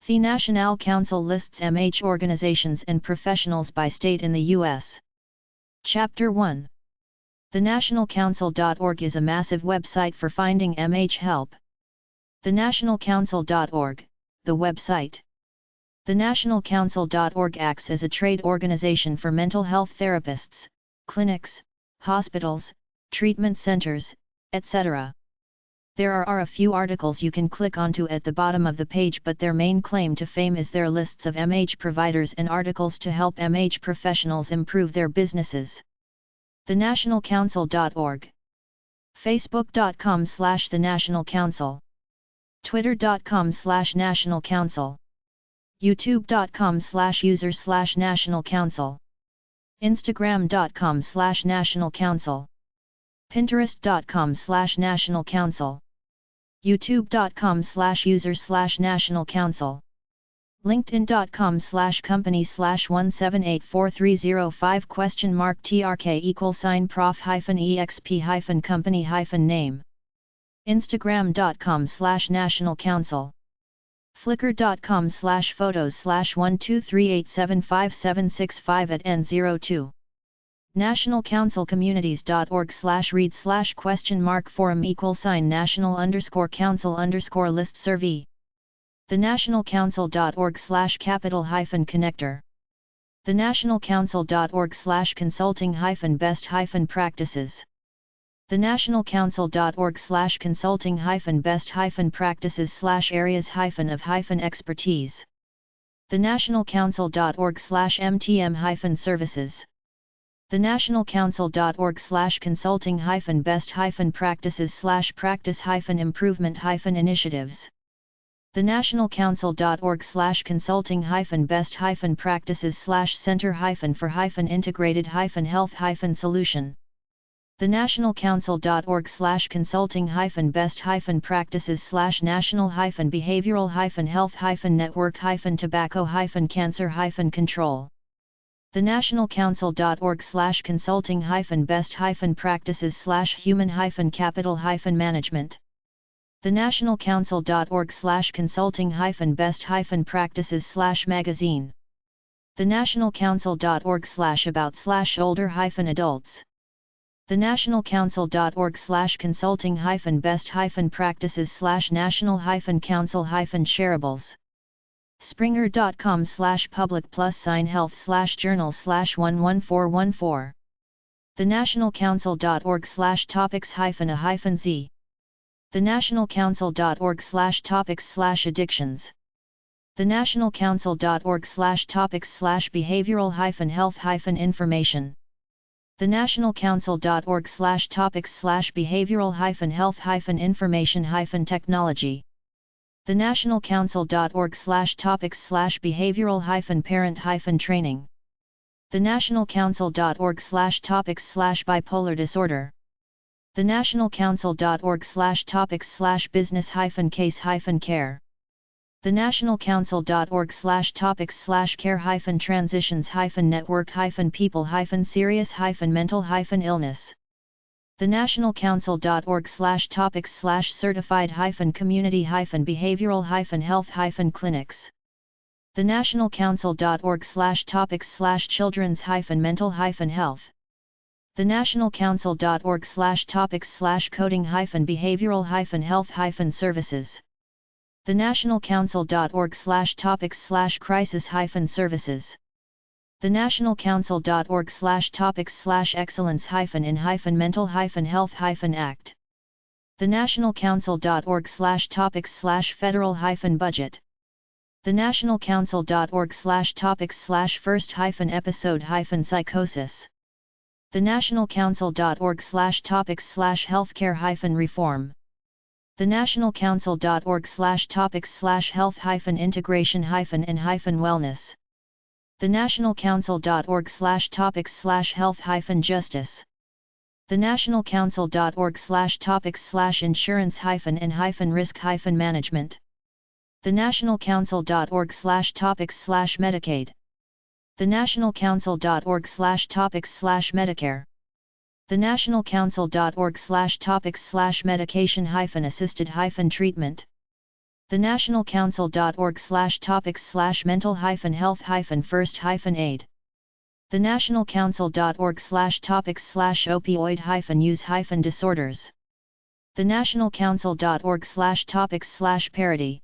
Thenationalcouncil lists MH organizations and professionals by state in the U.S. Chapter 1. Thenationalcouncil.org is a massive website for finding MH help. Thenationalcouncil.org, the website. Thenationalcouncil.org acts as a trade organization for mental health therapists, clinics, hospitals, treatment centers, etc. There are a few articles you can click onto at the bottom of the page, but their main claim to fame is their lists of MH providers and articles to help MH professionals improve their businesses. Thenationalcouncil.org. Facebook.com/thenationalcouncil. Twitter.com/nationalcouncil. YouTube.com/user/nationalcouncil. Instagram.com/nationalcouncil. Pinterest.com/nationalcouncil. YouTube.com/user/nationalcouncil. LinkedIn.com/company/1784305 $TRK=prof-exp-company-name. Instagram.com/nationalcouncil. Flickr.com/photos/123875765 at N02. nationalcouncil-communities.org/read/question-forum=national_council_list-survey. thenationalcouncil.org/capital-connector. thenationalcouncil.org/consulting-best-practices. thenationalcouncil.org/consulting-best-practices/areas-of-expertise. thenationalcouncil.org/mtm-services. thenationalcouncil.org/consulting-best-practices/practice-improvement-initiatives. thenationalcouncil.org/consulting-best-practices/center-for-integrated-health-solution. thenationalcouncil.org/consulting-best-practices/national-behavioral-health-tobacco-cancer-control. thenationalcouncil.org/consulting-best-practices/human-capital-management. thenationalcouncil.org/consulting-best-practices/magazine. thenationalcouncil.org/about/older-adults. thenationalcouncil.org/consulting-best-practices/national-council-shareables. Springer.com/public+health/journal/11414. thenationalcouncil.org/topics-a-z. thenationalcouncil.org/topics/addictions. thenationalcouncil.org/topics/behavioral-health-information. thenationalcouncil.org/topics/behavioral-information-technology. thenationalcouncil.org/topics/behavioral-parent-training. thenationalcouncil.org/topics/bipolar disorder. thenationalcouncil.org/topics/business-case-care. thenationalcouncil.org/topics/care-network-people-serious-mental-illness. thenationalcouncil.org/topics/certified-community-behavioral-health-clinics. thenationalcouncil.org/topics/children's-mental-health. thenationalcouncil.org/topics/coding-behavioral-health-services. thenationalcouncil.org/crisis-services. thenationalcouncil.org/topics/excellence-in-mental-health-act. thenationalcouncil.org/topics/federal-budget. thenationalcouncil.org/first-episode-psychosis. thenationalcouncil.org/topics/healthcare-reform. thenationalcouncil.org/topics/health-integration-and-wellness. thenationalcouncil.org/topics/health-justice. thenationalcouncil.org/topics/insurance-and-risk-management. thenationalcouncil.org/topics/Medicaid. thenationalcouncil.org/topics/Medicare. thenationalcouncil.org/topics/medication-assisted-treatment. Thenationalcouncil.org/topics/mental-health-first-aid. Thenationalcouncil.org/topics/opioid-use-disorders. Thenationalcouncil.org/topics/parity.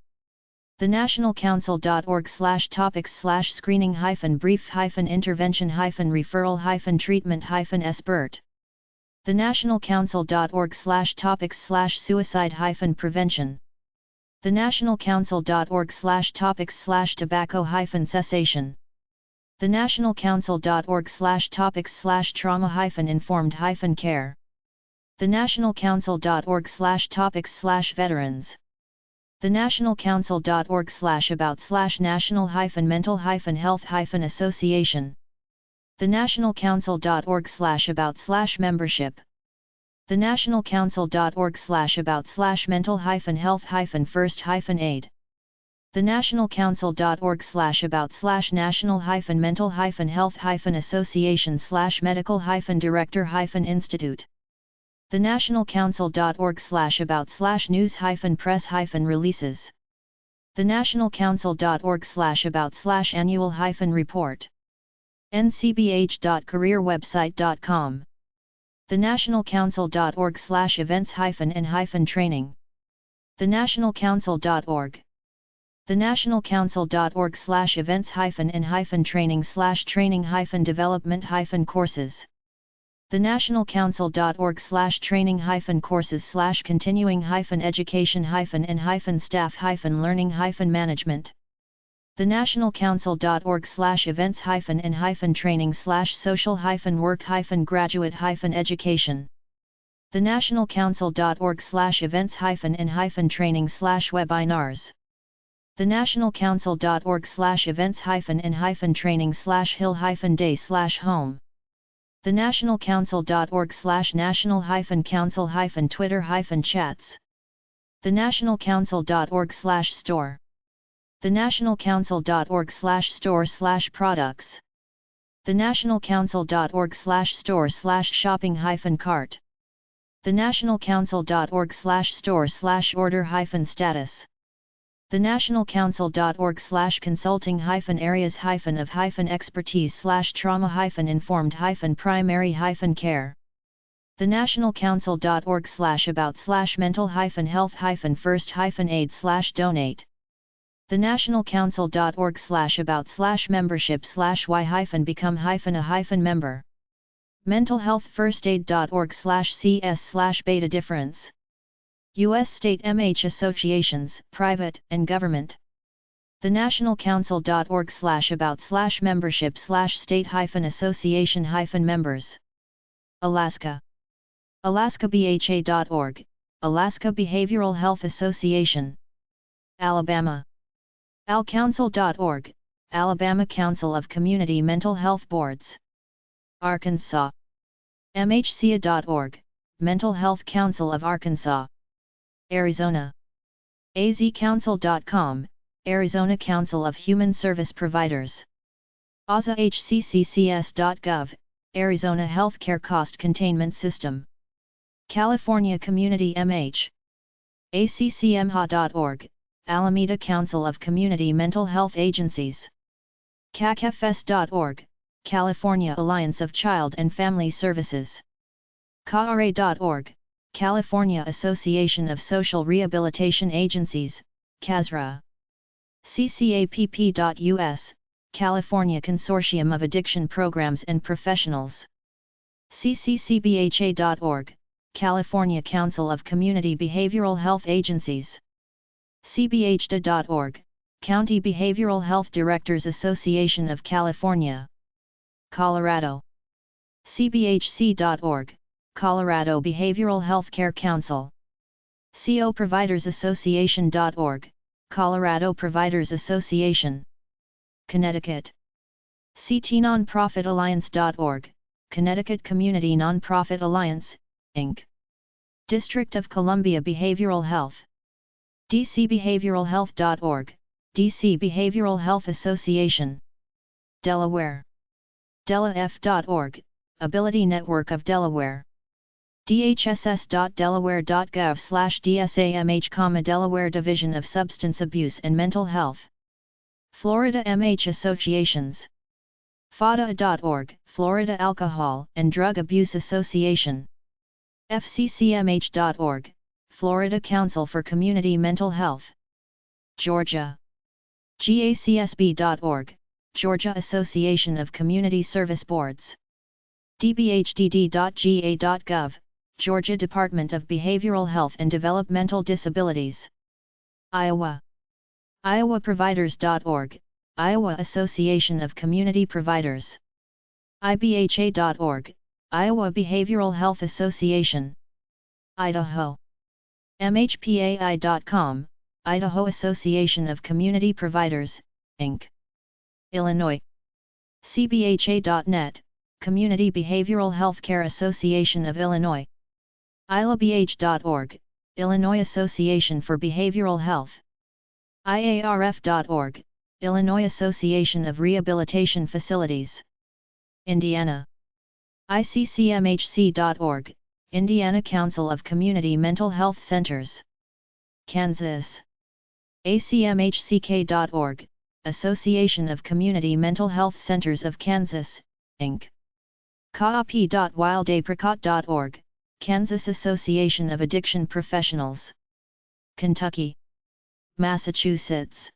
Thenationalcouncil.org/topics/screening-brief-intervention-referral-treatment-expert. Thenationalcouncil.org/topics/suicide-prevention. Thenationalcouncil.org/topics/tobacco-cessation. Thenationalcouncil.org/topics/trauma-informed-care. Thenationalcouncil.org/topics/veterans. Thenationalcouncil.org/about/national-mental-health-association. Thenationalcouncil.org/about/membership. Thenationalcouncil.org/about/mental-health-first-aid. Thenationalcouncil.org/about/national-mental-health-association/medical-director-institute. Thenationalcouncil.org/about/news-press-releases. Thenationalcouncil.org/about/annual-report. ncbh.careerwebsite.com. Thenationalcouncil.org/events-and-training. Thenationalcouncil.org. Thenationalcouncil.org/events-and-training/training-development-courses. Thenationalcouncil.org/training-courses/continuing-education-and-staff-learning-management. Thenationalcouncil.org/events-training/social-work-graduate-education. Thenationalcouncil.org/events-training/webinars. Thenationalcouncil.org/events-training/hill-day/home. Thenationalcouncil.org/national-council-twitter-Twitter-chats. Thenationalcouncil.org/store. Thenationalcouncil.org/store/products. Thenationalcouncil.org/store/shopping-cart. Thenationalcouncil.org/store/order-status. Thenationalcouncil.org/consulting-areas-of-expertise/trauma-informed-primary-care. Thenationalcouncil.org/about/mental-health-first-aid/donate. Thenationalcouncil.org/about/membership/become-a-member. mentalhealthfirstaid.org/cs/beta difference. U.S. state MH associations, private and government. Thenationalcouncil.org/about/membership/state-association-members. Alaska. AlaskaBHA.org, Alaska Behavioral Health Association. Alabama. AlCouncil.org, Alabama Council of Community Mental Health Boards. Arkansas. MHCA.org, Mental Health Council of Arkansas. Arizona. AZCouncil.com, Arizona Council of Human Service Providers. AZAHCCCS.gov, Arizona Healthcare Cost Containment System. California Community MH. ACCMHA.org, Alameda Council of Community Mental Health Agencies. CACFS.org, California Alliance of Child and Family Services. CARA.org, California Association of Social Rehabilitation Agencies, CASRA. CCAPP.US, California Consortium of Addiction Programs and Professionals. CCCBHA.org, California Council of Community Behavioral Health Agencies. CBHDA.org, County Behavioral Health Directors Association of California. Colorado. CBHC.org, Colorado Behavioral Healthcare Council. CO Providers Association.org, Colorado Providers Association. Connecticut. CTNonprofitalliance.org, Connecticut Community Nonprofit Alliance, Inc. District of Columbia Behavioral Health. DCBehavioralHealth.org, DC Behavioral Health Association. Delaware. DelaF.org, Ability Network of Delaware. dhss.delaware.gov/dsamh, Delaware Division of Substance Abuse and Mental Health. Florida MH Associations. FADA.org, Florida Alcohol and Drug Abuse Association. FCCMH.org, Florida Council for Community Mental Health. Georgia. GACSB.org, Georgia Association of Community Service Boards. DBHDD.ga.gov, Georgia Department of Behavioral Health and Developmental Disabilities. Iowa. IowaProviders.org, Iowa Association of Community Providers. IBHA.org, Iowa Behavioral Health Association. Idaho. MHPAI.com, Idaho Association of Community Providers, Inc. Illinois. CBHA.net, Community Behavioral Healthcare Association of Illinois. ILABH.org, Illinois Association for Behavioral Health. IARF.org, Illinois Association of Rehabilitation Facilities. Indiana. ICCMHC.org, Indiana Council of Community Mental Health Centers. Kansas. ACMHCK.org, Association of Community Mental Health Centers of Kansas, Inc. KAP.wildapricot.org, Kansas Association of Addiction Professionals. Kentucky. Massachusetts.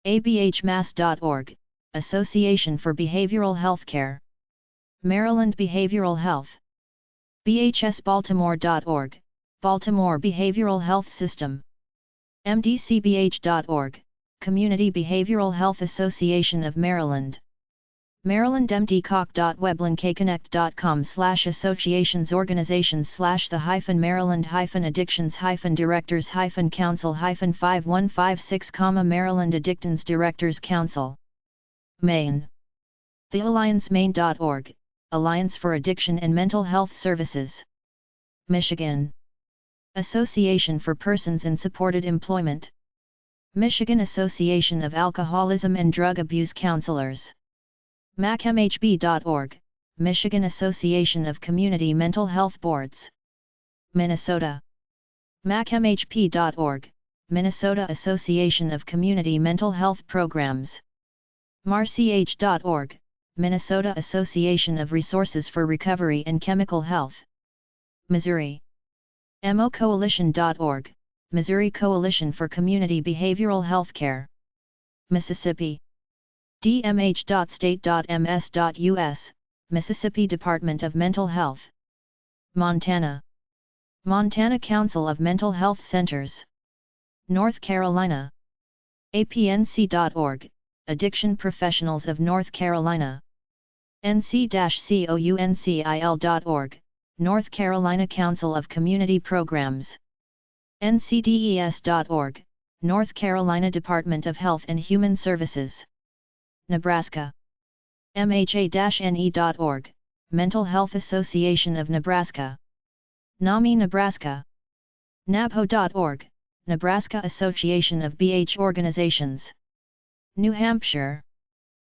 ABHMass.org, Association for Behavioral Healthcare. Maryland Behavioral Health. BHSBaltimore.org, Baltimore Behavioral Health System. MDCBH.org, Community Behavioral Health Association of Maryland. MarylandMDCOG.Weblinkaykonnect.com/associations-organizations-the-Maryland-Addictions-516, Maryland Addictions Directors Council. Maine. TheAllianceMaine.org, Alliance for Addiction and Mental Health Services. Michigan. Association for Persons in Supported Employment. Michigan Association of Alcoholism and Drug Abuse Counselors. MACMHB.org, Michigan Association of Community Mental Health Boards. Minnesota. MACMHP.org, Minnesota Association of Community Mental Health Programs. MARCH.org, Minnesota Association of Resources for Recovery and Chemical Health. Missouri. MOCoalition.org, Missouri Coalition for Community Behavioral Healthcare. Mississippi. DMH.state.ms.us, Mississippi Department of Mental Health. Montana. Montana Council of Mental Health Centers. North Carolina. APNC.org, Addiction Professionals of North Carolina. NC-COUNCIL.org, North Carolina Council of Community Programs. NCDES.org, North Carolina Department of Health and Human Services. Nebraska. MHA-NE.org, Mental Health Association of Nebraska. NAMI Nebraska. NABHO.org, Nebraska Association of BH Organizations. New Hampshire.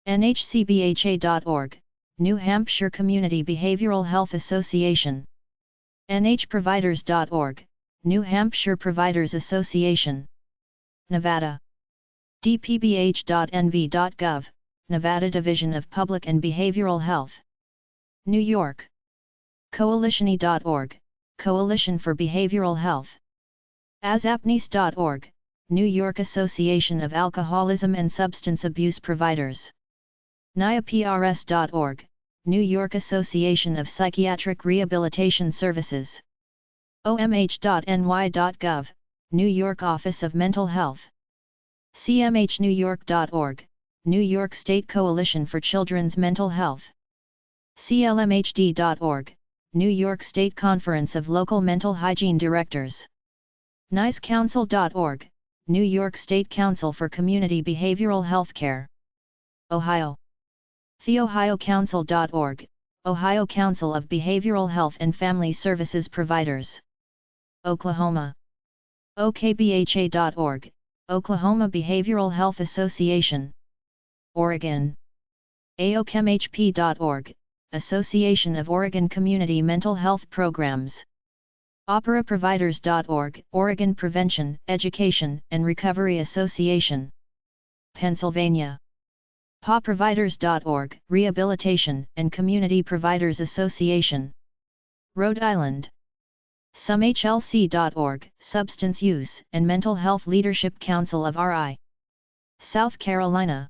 NHCBHA.org, New Hampshire Community Behavioral Health Association. NHProviders.org, New Hampshire Providers Association. Nevada. DPBH.NV.gov, Nevada Division of Public and Behavioral Health. New York. Coalition.org, Coalition for Behavioral Health. ASAPNIS.org, New York Association of Alcoholism and Substance Abuse Providers. NIAPRS.org, New York Association of Psychiatric Rehabilitation Services. OMH.ny.gov, New York Office of Mental Health. CMHNewYork.org, New York State Coalition for Children's Mental Health. CLMHD.org, New York State Conference of Local Mental Hygiene Directors. NICECouncil.org, New York State Council for Community Behavioral Healthcare. Ohio. TheOhioCouncil.org, Ohio Council of Behavioral Health and Family Services Providers. Oklahoma. OKBHA.org, Oklahoma Behavioral Health Association. Oregon. AOCHMHP.org, Association of Oregon Community Mental Health Programs. OperaProviders.org, Oregon Prevention, Education, and Recovery Association. Pennsylvania. PawProviders.org, Rehabilitation and Community Providers Association. Rhode Island. SumHLC.org, Substance Use and Mental Health Leadership Council of RI. South Carolina.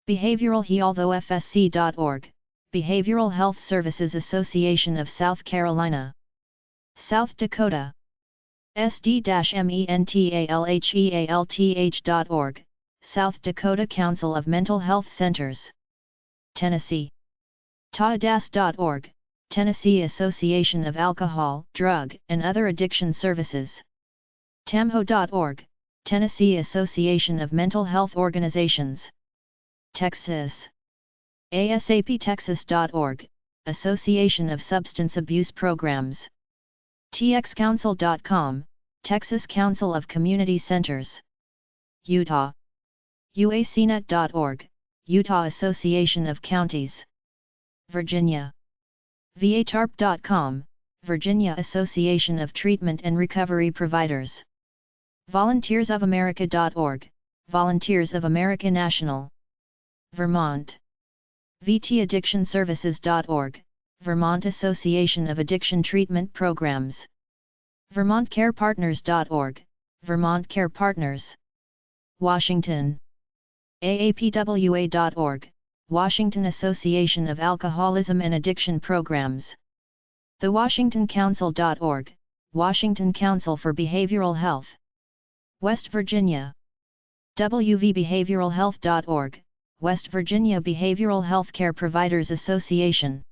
BehavioralHealthOFSC.org, Behavioral Health Services Association of South Carolina. South Dakota. SD-mentalhealth.org, South Dakota Council of Mental Health Centers. Tennessee. TAADAS.org, Tennessee Association of Alcohol, Drug, and Other Addiction Services. TAMHO.org, Tennessee Association of Mental Health Organizations. Texas. ASAPTexas.org, Association of Substance Abuse Programs. TXCouncil.com, Texas Council of Community Centers. Utah. UACNet.org, Utah Association of Counties. Virginia. VATARP.com, Virginia Association of Treatment and Recovery Providers. VolunteersOfAmerica.org, Volunteers of America National. Vermont. VTAddictionServices.org, Vermont Association of Addiction Treatment Programs. VermontCarePartners.org, Vermont Care Partners. Washington. AAPWA.org, Washington Association of Alcoholism and Addiction Programs. TheWashingtonCouncil.org, Washington Council for Behavioral Health. West Virginia. WVBehavioralHealth.org, West Virginia Behavioral Healthcare Providers Association.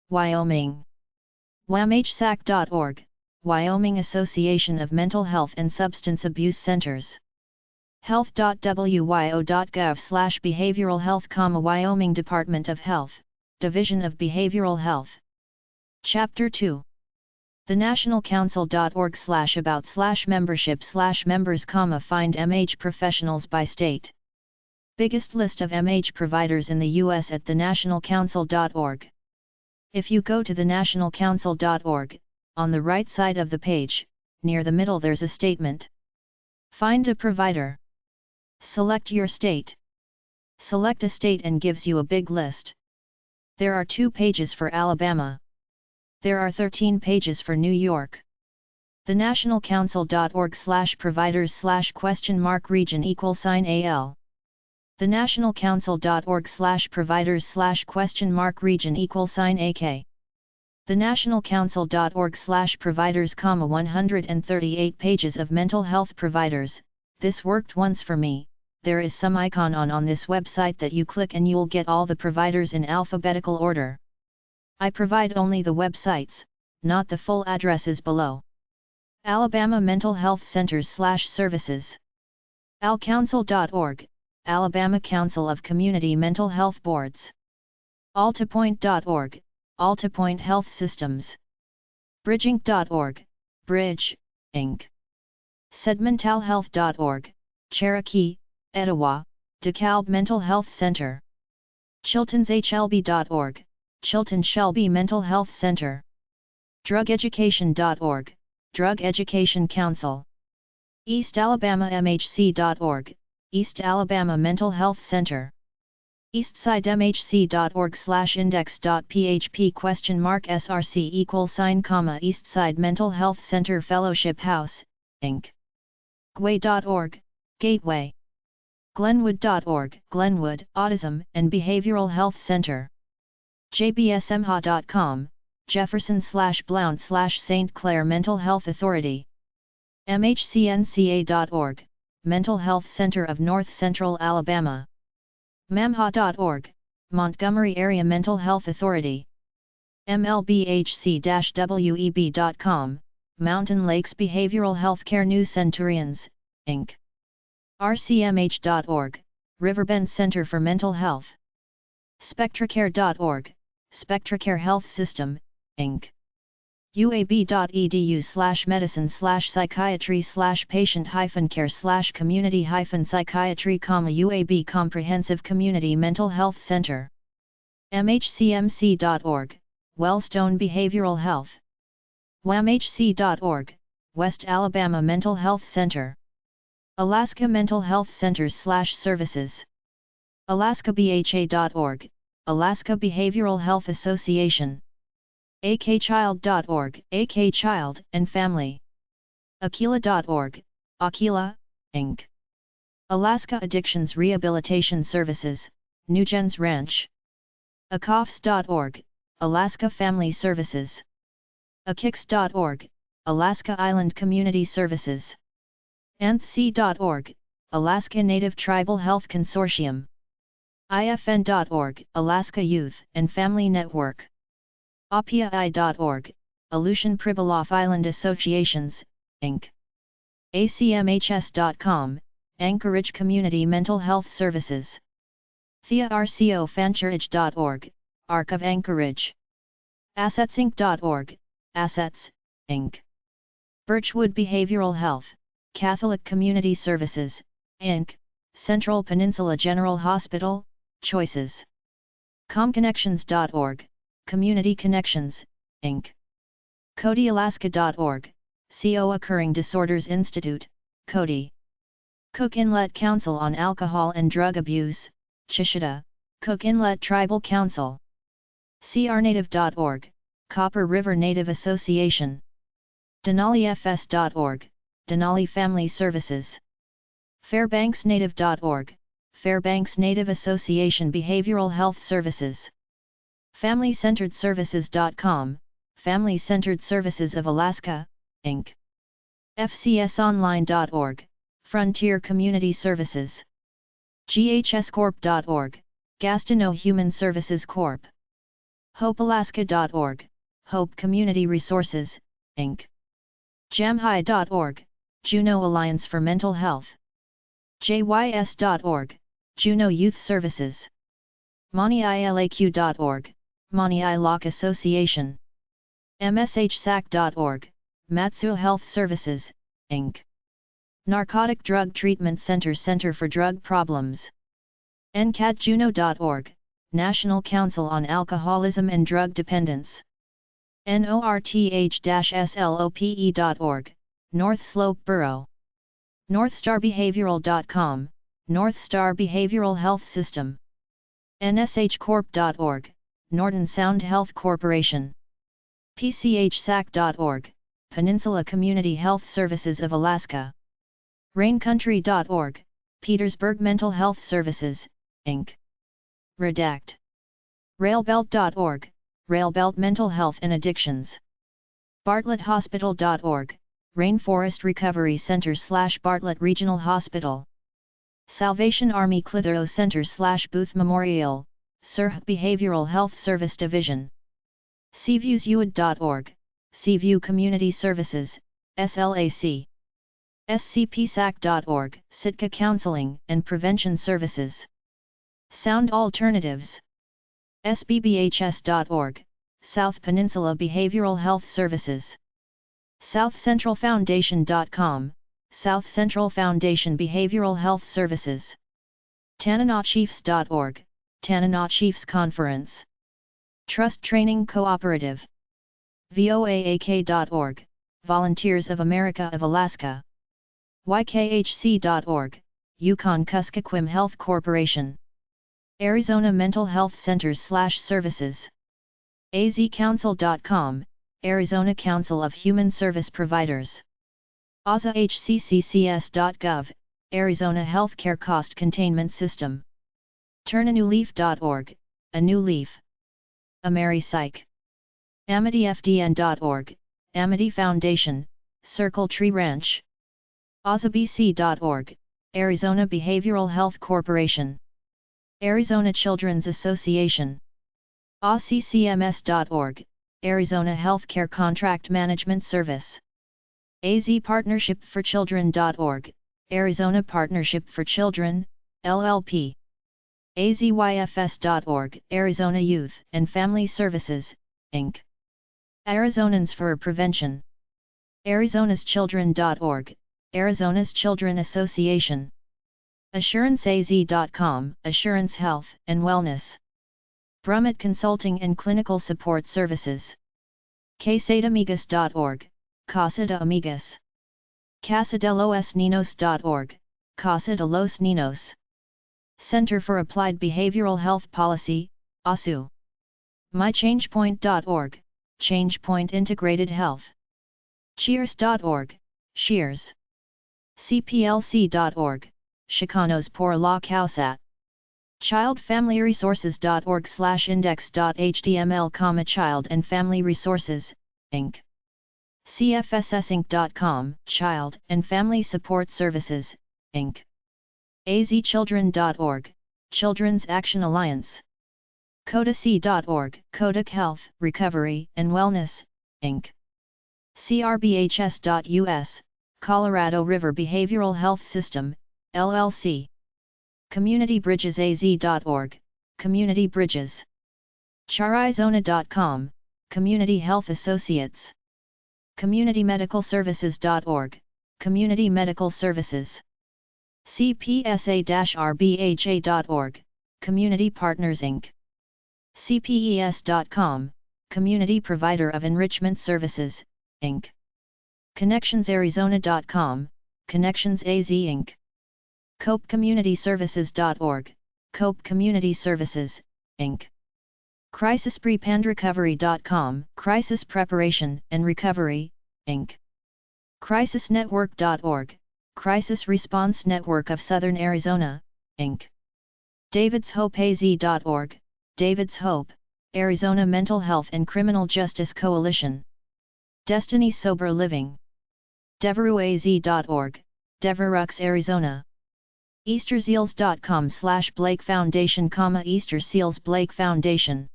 Wyoming. WAMHSAC.org, Wyoming Association of Mental Health and Substance Abuse Centers. health.wyo.gov/behavioral health, Wyoming Department of Health, Division of Behavioral Health. Chapter 2. Thenationalcouncil.org/about/membership/members, find MH professionals by state. Biggest list of MH providers in the U.S. at thenationalcouncil.org. If you go to thenationalcouncil.org, on the right side of the page, near the middle there's a statement. Find a provider. Select your state. Select a state and gives you a big list. There are 2 pages for Alabama. There are 13 pages for New York. Thenationalcouncil.org/providers/region=AL. Thenationalcouncil.org/providers/region=AK. Thenationalcouncil.org/providers, 138 pages of mental health providers. This worked once for me. There is some icon on this website that you click and you'll get all the providers in alphabetical order. I provide only the websites, not the full addresses below. Alabama Mental Health Centers/Services. alcouncil.org, Alabama Council of Community Mental Health Boards. altapoint.org, Altapoint Health Systems. bridgeinc.org, Bridge, Inc. sedmentalhealth.org, Cherokee, Etowah, DeKalb Mental Health Center. chiltonshlb.org, Chilton Shelby Mental Health Center. drugeducation.org, Drug Education Council. eastalabamamhc.org, East Alabama Mental Health Center. eastsidemhc.org/index.php?src=, Eastside Mental Health Center Fellowship House, Inc. Gway.org, Gateway. Glenwood.org, Glenwood Autism and Behavioral Health Center. jbsmha.com, Jefferson/Blount/St. Clair Mental Health Authority. mhcnca.org, Mental Health Center of North Central Alabama. mamha.org, Montgomery Area Mental Health Authority. mlbhc-web.com, Mountain Lakes Behavioral Healthcare New Centurions, Inc. rcmh.org, Riverbend Center for Mental Health. spectracare.org, Spectracare Health System, Inc. uab.edu/medicine/psychiatry/patient-care/community-psychiatry, UAB Comprehensive Community Mental Health Center. mhcmc.org, Wellstone Behavioral Health. wamhc.org, West Alabama Mental Health Center. Alaska Mental Health Centers/Services. alaskabha.org, Alaska Behavioral Health Association. akchild.org, AK Child and Family. Aquila.org, Aquila, Inc. Alaska Addictions Rehabilitation Services, Nugent's Ranch. acofs.org, Alaska Family Services. akix.org, Alaska Island Community Services. anthc.org, Alaska Native Tribal Health Consortium. ifn.org, Alaska Youth and Family Network. apai.org, Aleutian Pribilof Island Associations, Inc. acmhs.com, Anchorage Community Mental Health Services. thearcofanchorage.org, Arc of Anchorage. assetsinc.org, Assets, Inc. Birchwood Behavioral Health, Catholic Community Services, Inc., Central Peninsula General Hospital, Choices. comconnections.org, Community Connections, Inc. codyalaska.org, Co-Occurring Disorders Institute, Cody. Cook Inlet Council on Alcohol and Drug Abuse, Chishita, Cook Inlet Tribal Council. crnative.org, Copper River Native Association. denalifs.org, Denali Family Services. fairbanksnative.org, Fairbanks Native Association Behavioral Health Services. FamilyCenteredServices.com, Family Centered Services of Alaska, Inc. fcsonline.org, Frontier Community Services. ghscorp.org, Gastineau Human Services Corp. hopealaska.org, Hope Community Resources, Inc. jamhai.org, Juneau Alliance for Mental Health. jys.org, Juneau Youth Services. monilaq.org, Mani Lock Association. mshsac.org, Matsu Health Services, Inc. Narcotic Drug Treatment Center for Drug Problems. ncatjuneau.org, National Council on Alcoholism and Drug Dependence. north-slope.org, North Slope Borough. northstarbehavioral.com, North Star Behavioral Health System. nshcorp.org, Norton Sound Health Corporation. pchsac.org, Peninsula Community Health Services of Alaska. raincountry.org, Petersburg Mental Health Services, Inc. Redact. railbelt.org, Railbelt Mental Health and Addictions. bartletthospital.org, Rainforest Recovery Center/Bartlett Regional Hospital. Salvation Army Clitheroe Center/Booth Memorial, Sirh Behavioral Health Service Division. seaviewsuid.org, Seaview Community Services, SLAC. scpsac.org, Sitka Counseling and Prevention Services. Sound Alternatives. sbbhs.org, South Peninsula Behavioral Health Services. southcentralfoundation.com, South Central Foundation Behavioral Health Services. tananachiefs.org, Tanana Chiefs Conference. Trust Training Cooperative. voaak.org, Volunteers of America of Alaska. ykhc.org, Yukon-Kuskokwim Health Corporation. Arizona Mental Health Centers/Services. azcouncil.com, Arizona Council of Human Service Providers. azahcccs.gov, Arizona Healthcare Cost Containment System. turnanewleaf.org, A New Leaf. AmeriPsych. amityfdn.org, Amity Foundation, Circle Tree Ranch. azabc.org, Arizona Behavioral Health Corporation. Arizona Children's Association. ACCMS.org, Arizona Healthcare Contract Management Service. azpartnershipforchildren.org, Arizona Partnership for Children, LLP. azyfs.org, Arizona Youth and Family Services, Inc. Arizonans for Prevention. arizonaschildren.org, Arizona's Children Association. AssuranceAZ.com, Assurance Health and Wellness. Brummett Consulting and Clinical Support Services. CasadeAmigas.org, Casa de Amigas. CasadeLosNinos.org, Casa de los Ninos. Center for Applied Behavioral Health Policy, ASU. MyChangePoint.org, ChangePoint Integrated Health. Cheers.org, Cheers. CPLC.org, Chicanos por la Causa. ChildFamilyResources.org/index.html, Child and Family Resources, Inc. CFSSinc.com, Child and Family Support Services, Inc. azchildren.org, Children's Action Alliance. CODAC.org, Kodak Health, Recovery and Wellness, Inc. CRBHS.us, Colorado River Behavioral Health System, LLC. CommunityBridgesAZ.org, Community Bridges. Charizona.com, Community Health Associates. CommunityMedicalServices.org, Community Medical Services. CPSA-RBHA.org, Community Partners Inc. CPES.com, Community Provider of Enrichment Services, Inc. ConnectionsArizona.com, Connections AZ Inc. CopeCommunityServices.org, Cope Community Services, Inc. CrisisPrepandRecovery.com, Crisis Preparation and Recovery, Inc. CrisisNetwork.org, Crisis Response Network of Southern Arizona, Inc. DavidsHopeAZ.org, David's Hope, Arizona Mental Health and Criminal Justice Coalition. Destiny Sober Living. DeveruAZ.org, Deverux Arizona. EasterSeals.com/Blake Foundation, Easter Seals Blake Foundation.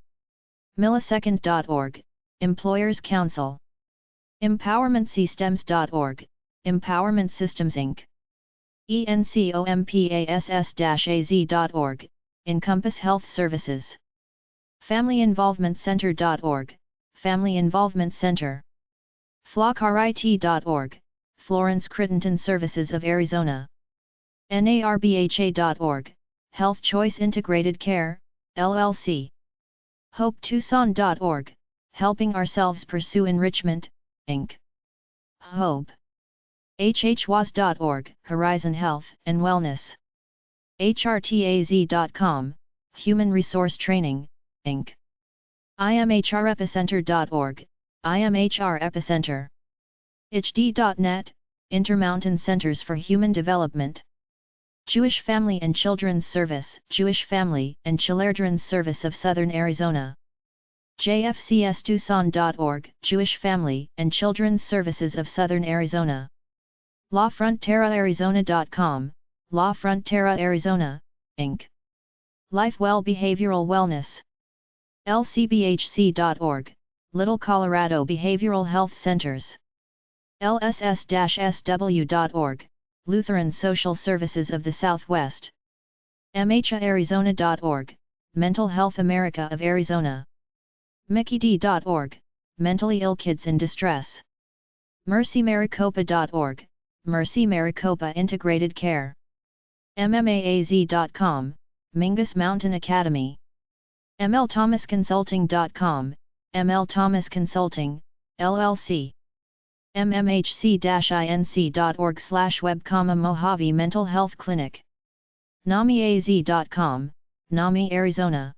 Millisecond.org, Employers Council. EmpowermentSystems.org, Empowerment Systems Inc. ENCOMPASS-AZ.org, Encompass Health Services. FamilyInvolvementCenter.org, Family Involvement Center. FlockRIT.org, Florence Crittenton Services of Arizona. NARBHA.org, Health Choice Integrated Care, LLC. HopeTucson.org, Helping Ourselves Pursue Enrichment, Inc. Hope. HHWAS.org, Horizon Health and Wellness. HRTAZ.com, Human Resource Training, Inc. IMHREpicenter.org, IMHR Epicenter. HD.net, Intermountain Centers for Human Development. Jewish Family and Children's Service, Jewish Family and Children's Service of Southern Arizona. JFCSTucson.org, Jewish Family and Children's Services of Southern Arizona. LaFronteraArizona.com, La Frontera Arizona, Inc. LifeWell Behavioral Wellness. LCBHC.org, Little Colorado Behavioral Health Centers. LSS-SW.org, Lutheran Social Services of the Southwest. MHAArizona.org, Mental Health America of Arizona. MickeyD.org, Mentally Ill Kids in Distress. MercyMaricopa.org, Mercy Maricopa Integrated Care. MMAAZ.com, Mingus Mountain Academy. MLThomasConsulting.com, ML Thomas Consulting, LLC. mmhc-inc.org/web, Mojave Mental Health Clinic. NAMIAZ.com, NAMI Arizona.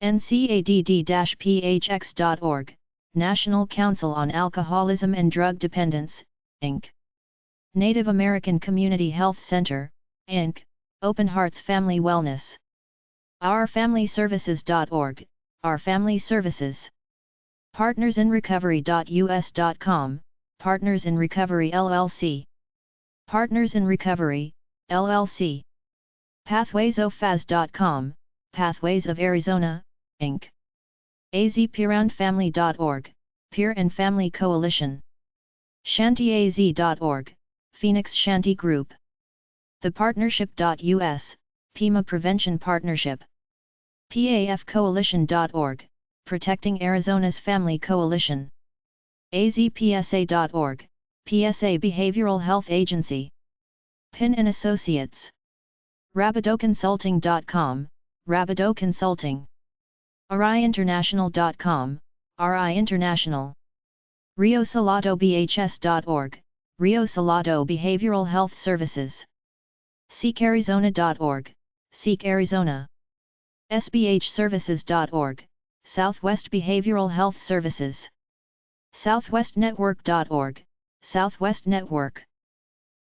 NCADD-PHX.org, National Council on Alcoholism and Drug Dependence, Inc. Native American Community Health Center, Inc., Open Hearts Family Wellness. OurFamilyServices.org, Our Family Services. PartnersInRecovery.us.com, Partners in Recovery LLC. Partners in Recovery, LLC. PathwaysOFAZ.com, Pathways of Arizona, Inc. AZPeerandFamily.org, Peer and Family Coalition. ShantyAZ.org, Phoenix Shanty Group. ThePartnership.us, PEMA Prevention Partnership. PAFCoalition.org, Protecting Arizona's Family Coalition. AZPSA.org, PSA Behavioral Health Agency. Pin and Associates. RabideauConsulting.com, Rabideau Consulting. riinternational.com, RI International. Rio Salado BHS.org, Rio Salado Behavioral Health Services. SeekArizona.org, Seek Arizona. SBHServices.org, Southwest Behavioral Health Services. SouthwestNetwork.org, Southwest Network.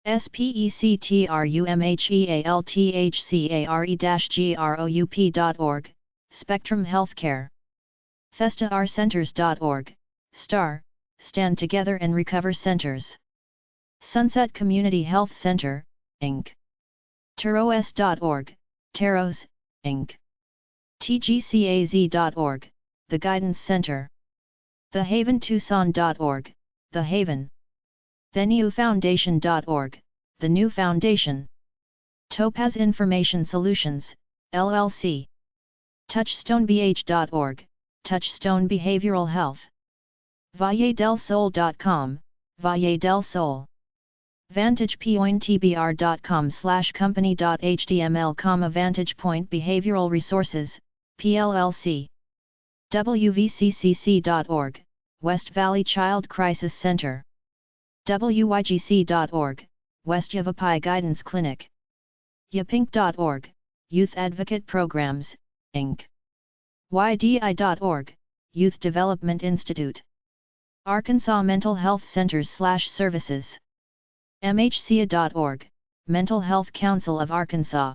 SPECTRUMHEALTHCARE-GROUP.org, Spectrum Healthcare. ThestaRCenters.org, STAR, Stand Together and Recover Centers. Sunset Community Health Center, Inc. TAROS.org, Taros, Inc. TGCAZ.org, The Guidance Center. TheHavenTucson.org, The Haven. TheNewFoundation.org, The New Foundation. Topaz Information Solutions, LLC. TouchstoneBH.org, Touchstone Behavioral Health. ValleDelSol.com, Valle del Sol. VantagePointTBR.com/company.html, VantagePoint Behavioral Resources, PLLC. WVCCC.org, West Valley Child Crisis Center. WYGC.org, West Yavapai Guidance Clinic. Yapink.org, Youth Advocate Programs, Inc. YDI.org, Youth Development Institute. Arkansas Mental Health Centers/Services. MHCA.org, Mental Health Council of Arkansas.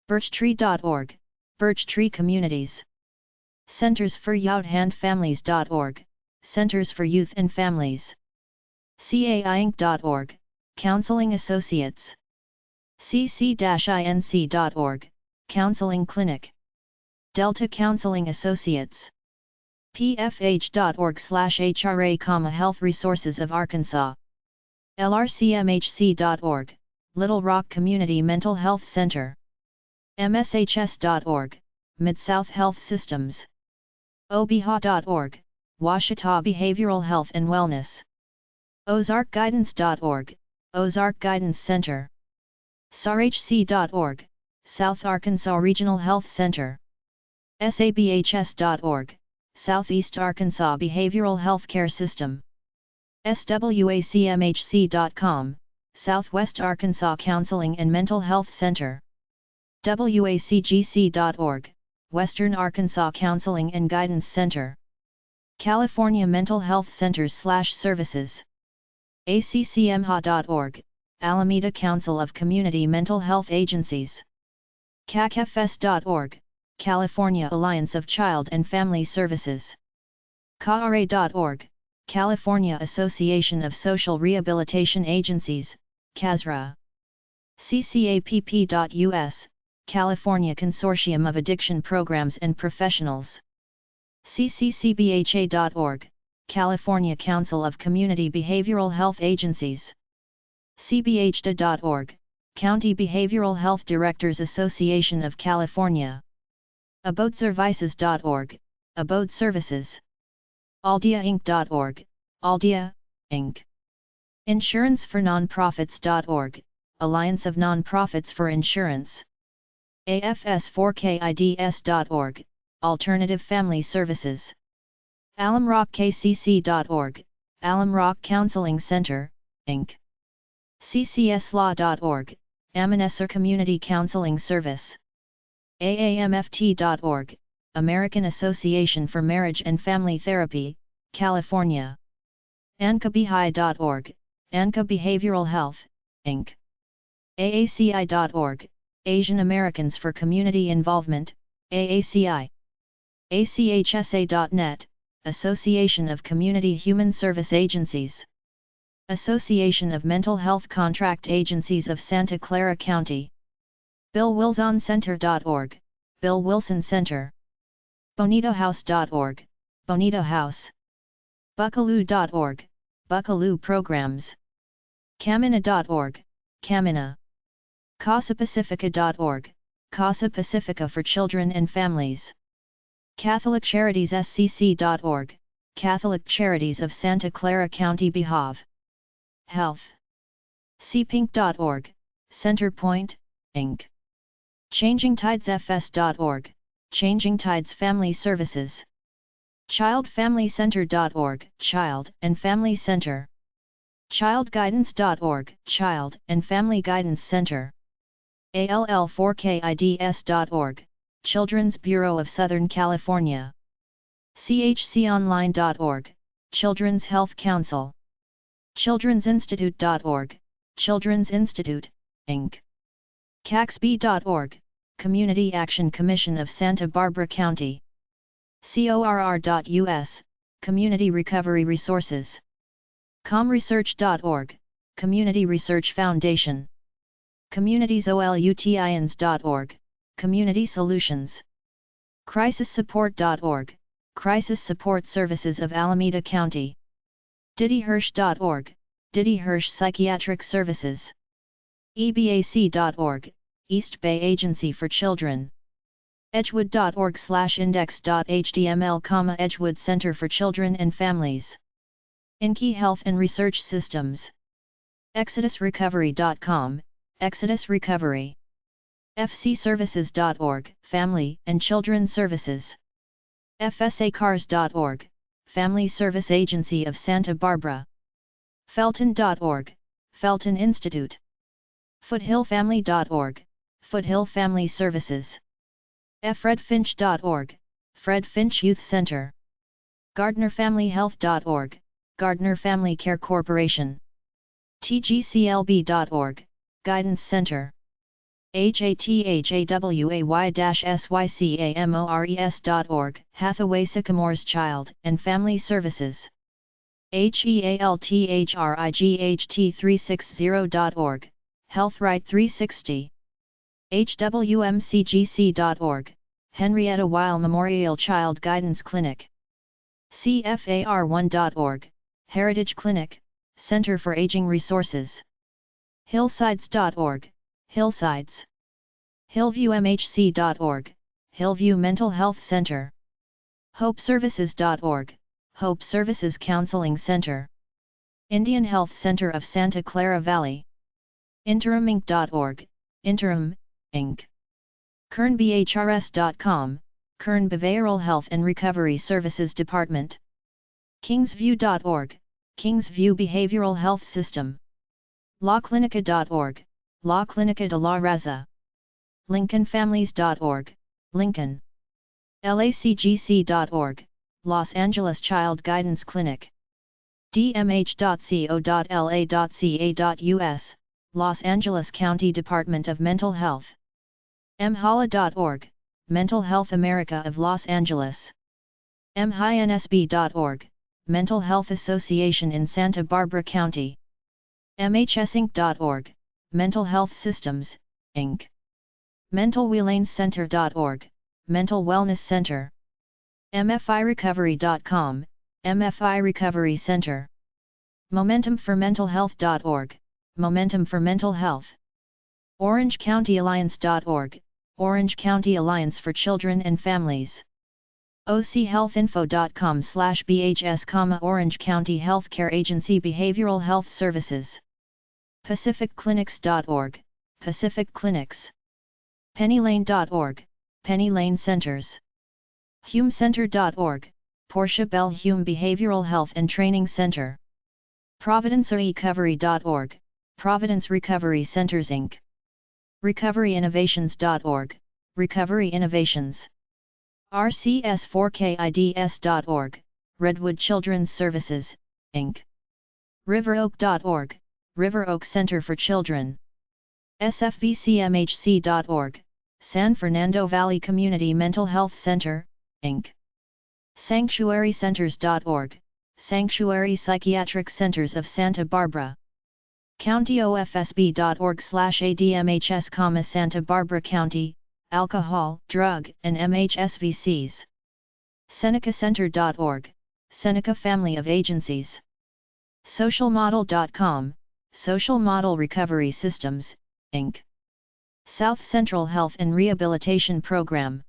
Birchtree.org, Birchtree Communities. Centers for YouthAndFamilies.org, Centers for Youth and Families. CAINC.org, Counseling Associates. CC-INC.org, Counseling Clinic. Delta Counseling Associates. PFH.org/HRA, Health Resources of Arkansas. LRCMHC.org, Little Rock Community Mental Health Center. MSHS.org, Mid-South Health Systems. OBHA.org, Washita Behavioral Health and Wellness. OzarkGuidance.org, Ozark Guidance Center. SARHC.org, South Arkansas Regional Health Center. SABHS.org, Southeast Arkansas Behavioral Healthcare System. SWACMHC.com, Southwest Arkansas Counseling and Mental Health Center. WACGC.org, Western Arkansas Counseling and Guidance Center. California Mental Health Centers/Services. ACCMHA.org, Alameda Council of Community Mental Health Agencies. CACFS.org, California Alliance of Child and Family Services. CARA.org, California Association of Social Rehabilitation Agencies, CASRA. CCAPP.US, California Consortium of Addiction Programs and Professionals. CCCBHA.org, California Council of Community Behavioral Health Agencies. CBHDA.org, County Behavioral Health Directors Association of California. AbodeServices.org, Abode Services. AldiaInc.org, Aldia, Inc. InsuranceForNonprofits.org, Alliance of Nonprofits for Insurance. AFS4KIDS.org, Alternative Family Services. AlamRockKCC.org, Alum Rock Counseling Center, Inc. CCSLaw.org, Amonesser Community Counseling Service. AAMFT.org, American Association for Marriage and Family Therapy, California. ANCABEHI.org, ANCA Behavioral Health, Inc. AACI.org, Asian Americans for Community Involvement, AACI. ACHSA.net, Association of Community Human Service Agencies. Association of Mental Health Contract Agencies of Santa Clara County. BillWilsonCenter.org, Bill Wilson Center. BonitoHouse.org, Bonito House. Buckaloo.org, Buckaloo Programs. Camina.org, Camina. CasaPacifica.org, Casa Pacifica for Children and Families. CatholicCharitiesSCC.org, Catholic Charities of Santa Clara County Behav. Health. CPink.org, Centerpoint, Inc. ChangingTidesFS.org, Changing Tides Family Services. ChildFamilyCenter.org, Child and Family Center. ChildGuidance.org, Child and Family Guidance Center. ALL4KIDS.org, Children's Bureau of Southern California. CHCOnline.org, Children's Health Council. Children'sInstitute.org, Children's Institute, Inc. CAXB.org, Community Action Commission of Santa Barbara County. CORR.US, Community Recovery Resources. ComResearch.org, Community Research Foundation. CommunitiesOLUTIANS.org, Community Solutions. CrisisSupport.org, Crisis Support Services of Alameda County. DiddyHirsch.org, Diddy Hirsch Psychiatric Services. EBAC.org, East Bay Agency for Children. Edgewood.org/index.html, Edgewood Center for Children and Families. Inky Health and Research Systems. ExodusRecovery.com, Exodus Recovery. FCServices.org, Family and Children Services. FSACars.org, Family Service Agency of Santa Barbara. Felton.org, Felton Institute. FootHillFamily.org, Foothill Family Services. FredFinch.org, Fred Finch Youth Center. GardnerFamilyHealth.org, Gardner Family Care Corporation. TGCLB.org, Guidance Center. HATHAWAY-SYCAMORES.org, Hathaway Sycamores Child and Family Services. HEALTHRIGHT360.org, Health Right 360. HWMCGC.org, Henrietta Weil Memorial Child Guidance Clinic. CFAR1.org, Heritage Clinic, Center for Aging Resources. Hillsides.org, Hillsides. HillviewMHC.org, Hillview Mental Health Center. HopeServices.org, Hope Services Counseling Center. Indian Health Center of Santa Clara Valley. InterimInc.org, Interim, Inc. KernBHRS.com, Kern Behavioral Health and Recovery Services Department. KingsView.org, Kingsview Behavioral Health System. LaClinica.org, La Clinica de la Raza. LincolnFamilies.org, Lincoln. LACGC.org, Los Angeles Child Guidance Clinic. DMH.co.la.ca.us, Los Angeles County Department of Mental Health. MHALA.org, Mental Health America of Los Angeles. MHINSB.org, Mental Health Association in Santa Barbara County. MHSinc.org, Mental Health Systems, Inc. MentalWellnessCenter.org, Mental Wellness Center. MFIRecovery.com, MFI Recovery Center. MomentumForMentalHealth.org, Momentum for Mental Health. OrangeCountyAlliance.org, Orange County Alliance for Children and Families. OCHealthInfo.com/BHS, Orange County Healthcare Agency Behavioral Health Services. PacificClinics.org, Pacific Clinics. PennyLane.org, Penny Lane Centers. HumeCenter.org, Portia Bell Hume Behavioral Health and Training Center. ProvidenceRecovery.org, Providence Recovery Centers Inc. RecoveryInnovations.org, Recovery Innovations. RCS4KIDS.org, Redwood Children's Services, Inc. RiverOak.org, River Oak Center for Children. SFVCMHC.org, San Fernando Valley Community Mental Health Center, Inc. SanctuaryCenters.org, Sanctuary Psychiatric Centers of Santa Barbara. CountyOFSB.org/ADMHS, Santa Barbara County, Alcohol, Drug, and MHSVCs. SenecaCenter.org, Seneca Family of Agencies. SocialModel.com, Social Model Recovery Systems, Inc. South Central Health and Rehabilitation Program.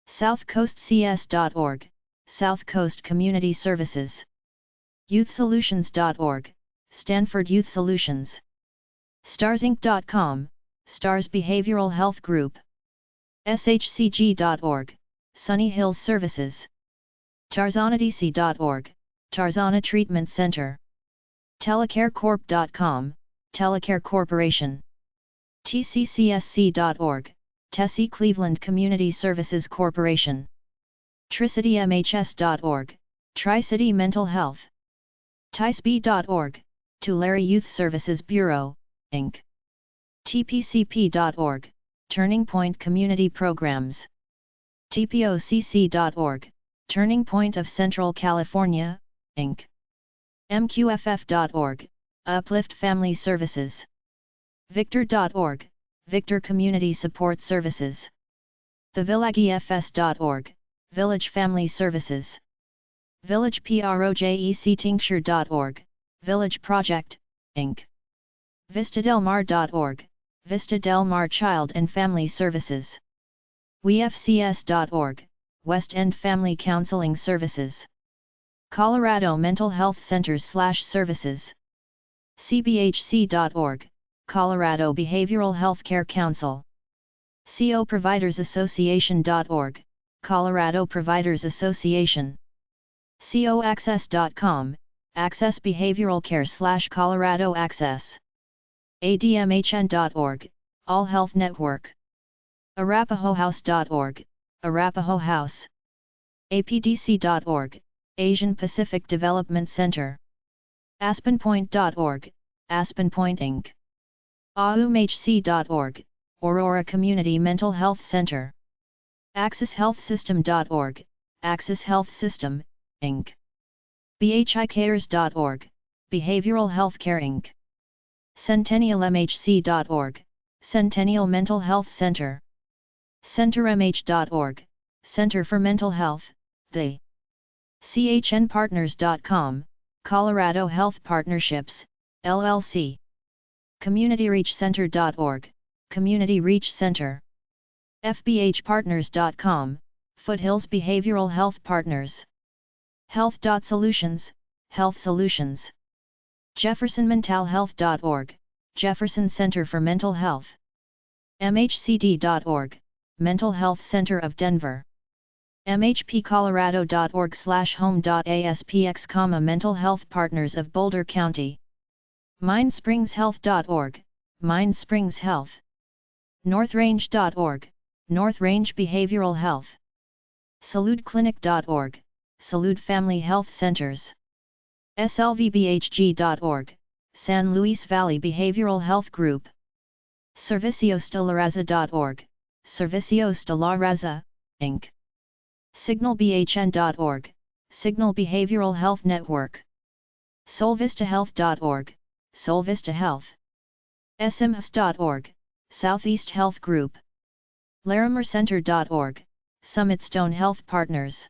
SouthCoastCS.org, South Coast Community Services. YouthSolutions.org, Stanford Youth Solutions. StarsInc.com, Stars Behavioral Health Group. SHCG.org, Sunny Hills Services. TarzanaDC.org, Tarzana Treatment Center. TelecareCorp.com, Telecare Corporation. TCCSC.org, Tessie Cleveland Community Services Corporation. TricityMHS.org, Tri-City Mental Health. TISB.org, Tulare Youth Services Bureau, Inc. TPCP.org, Turning Point Community Programs. TPOCC.org, Turning Point of Central California, Inc. MQFF.org, Uplift Family Services. Victor.org, Victor Community Support Services. TheVillageFS.org, Village Family Services. VillageProjectTincture.org, Village Project, Inc. VistaDelMar.org, Vista Del Mar Child and Family Services. WeFCS.org, West End Family Counseling Services. Colorado Mental Health Centers/Services. CBHC.org, Colorado Behavioral Healthcare Council. COProvidersAssociation.org, Colorado Providers Association. COAccess.com, Access Behavioral Care/Colorado Access. ADMHN.org, All Health Network. Arapahohouse.org, Arapaho House. APDC.org, Asian Pacific Development Center. AspenPoint.org, Aspen Point Inc. AUMHC.org, Aurora Community Mental Health Center. AccessHealthSystem.org, Access Health System, Inc. BHICares.org, Behavioral Healthcare Inc. CentennialMHC.org, Centennial Mental Health Center. CenterMH.org, Center for Mental Health, the. CHNPartners.com, Colorado Health Partnerships, LLC. CommunityReachCenter.org, Community Reach Center. FBHPartners.com, Foothills Behavioral Health Partners. Health.Solutions, Health Solutions. JeffersonMentalHealth.org, Jefferson Center for Mental Health. MHCD.org, Mental Health Center of Denver. MHPColorado.org/home.aspx, Mental Health Partners of Boulder County. MindSpringsHealth.org, Mind Springs Health. NorthRange.org, North Range Behavioral Health. SaludeClinic.org, Salud Family Health Centers. SLVBHG.org, San Luis Valley Behavioral Health Group. ServicioStelaraza.org, Servicios de la Raza, Inc. SignalBHN.org, Signal Behavioral Health Network. SolVistaHealth.org, SolVista Health. SMHS.org, Southeast Health Group. LarimerCenter.org, Summitstone Health Partners.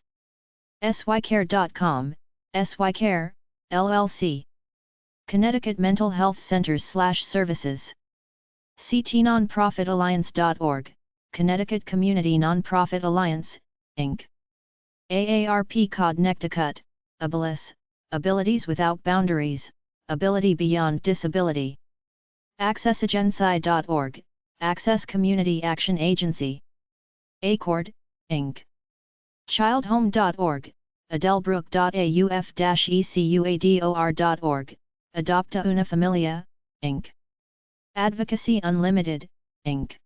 SYCare.com, SYCare, LLC. Connecticut Mental Health Centers/Services. CTNonprofitalliance.org, Connecticut Community Nonprofit Alliance, Inc. AARP Connecticut, ABILIS, Abilities Without Boundaries, Ability Beyond Disability. AccessAgency.org, Access Community Action Agency. ACORD, Inc. ChildHome.org, adelbrook.auf-ecuador.org, Adopta Una Familia, Inc. Advocacy Unlimited, Inc.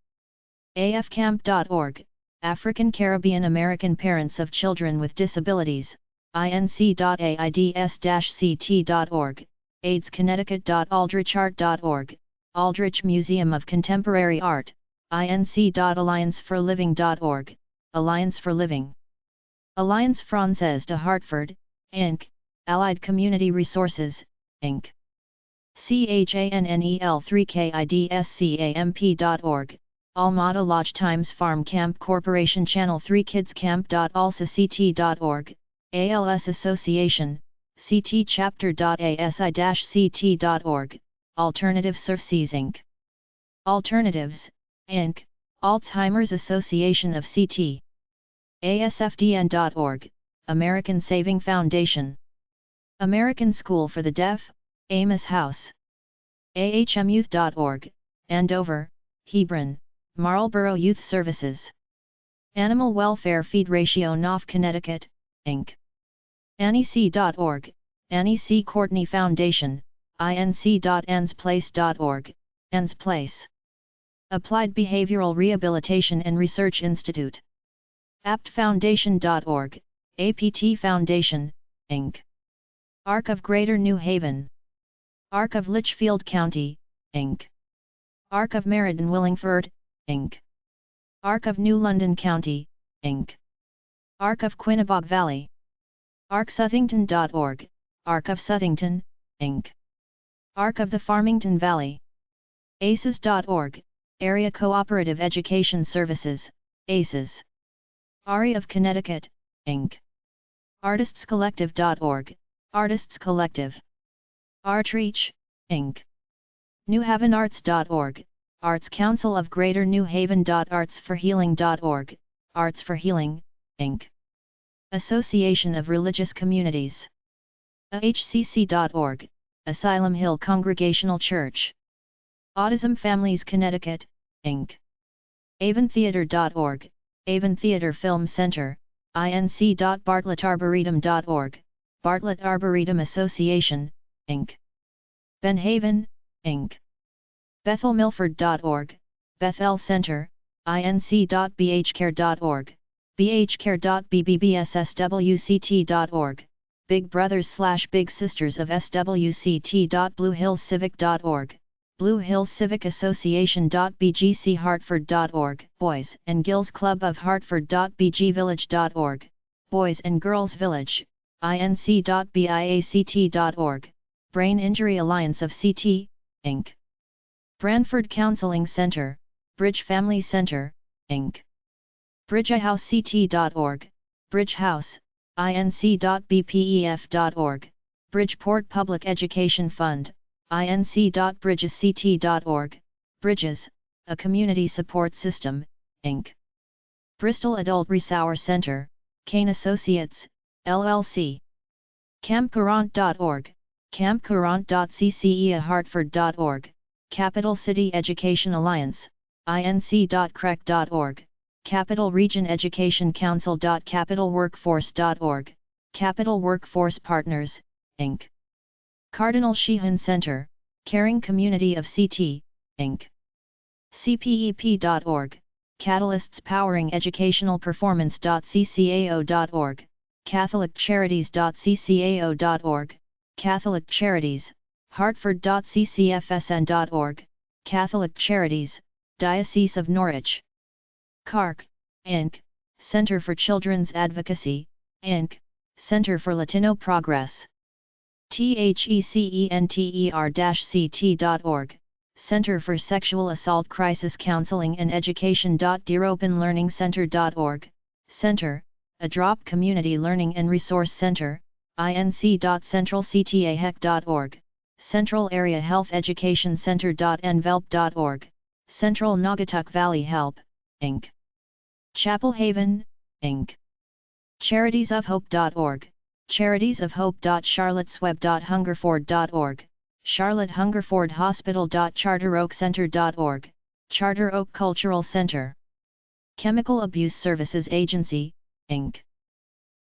AFCamp.org, African Caribbean American Parents of Children with Disabilities, inc.aids-ct.org, AIDSConnecticut.aldrichart.org, Aldrich Museum of Contemporary Art, inc.allianceforliving.org, Alliance for Living. Alliance Française de Hartford, Inc., Allied Community Resources, Inc. CHANNEL3KIDSCAMP.org, Almada Lodge Times Farm Camp Corporation Channel 3 Kids Camp.alsact.org, ALS Association, CT Chapter.asi-ct.org, Alternative Services Inc. Alternatives, Inc., Alzheimer's Association of CT. ASFDN.org, American Saving Foundation. American School for the Deaf, Amos House. AHMYouth.org, Andover, Hebron, Marlborough Youth Services. Animal Welfare Feed Ratio Knopf Connecticut, Inc. AnnieC.org, Annie C. Courtney Foundation, inc.ansplace.org, Ans Place. Applied Behavioral Rehabilitation and Research Institute. aptfoundation.org, APT Foundation, Inc. Arc of Greater New Haven. Arc of Litchfield County, Inc. Arc of Meriden Willingford, Inc. Arc of New London County, Inc. Arc of Quinebaug Valley. arcsouthington.org, Arc of Southington, Inc. Arc of the Farmington Valley. ACES.org, Area Cooperative Education Services, ACES. ARI of Connecticut, Inc. ArtistsCollective.org, Artists Collective. Artreach, Inc. NewHavenArts.org, Arts Council of Greater New Haven. Artsforhealing.org, Arts for Healing, Inc. Association of Religious Communities. ahcc.org, Asylum Hill Congregational Church. Autism Families Connecticut, Inc. avontheater.org, Avon Theater Film Center, inc.bartlettarboretum.org, Bartlett Arboretum Association, Inc. Benhaven, Inc. bethelmilford.org, Bethel Center, inc.bhcare.org, bhcare.bbbsswct.org, Big Brothers/Big Sisters of SWCT. bluehillscivic.org, Blue Hills Civic Association.bgchartford.org, Boys and Girls Club of Hartford.bgvillage.org, Boys and Girls Village, inc.biact.org, Brain Injury Alliance of CT, Inc. Branford Counseling Center, Bridge Family Center, Inc. BridgeHouseCT.org, Bridge House, inc.bpef.org, Bridgeport Public Education Fund, inc.bridgesct.org, Bridges, a community support system, Inc. Bristol Adult Resource Center, Kane Associates, LLC. campcourant.org, campcourant.cceahartford.org, Capital City Education Alliance, inc.crec.org, Capital Region Education Council. Capitalworkforce.org, Capital Workforce Partners, Inc. Cardinal Sheehan Center, Caring Community of CT, Inc. cpep.org, Catalysts Powering Educational Performance. ccao.org, catholiccharities.ccao.org, Catholic Charities, Hartford.ccfsn.org, Catholic Charities, Diocese of Norwich. CARC, Inc., Center for Children's Advocacy, Inc., Center for Latino Progress. THECENTER-CT.org, Center for Sexual Assault Crisis Counseling and Education. DearOpenLearningCenter.org, Center, a Drop Community Learning and Resource Center, inc.centralctahec.org, Central Area Health Education Center. Nvelp.org, Central Naugatuck Valley Help, Inc. Chapel Haven, Inc. CharitiesOfHope.org, charitiesofhope.charlottesweb.hungerford.org, Charlotte Hungerford Hospital. CharterOakCenter.org, Charter Oak Cultural Center. Chemical Abuse Services Agency, Inc.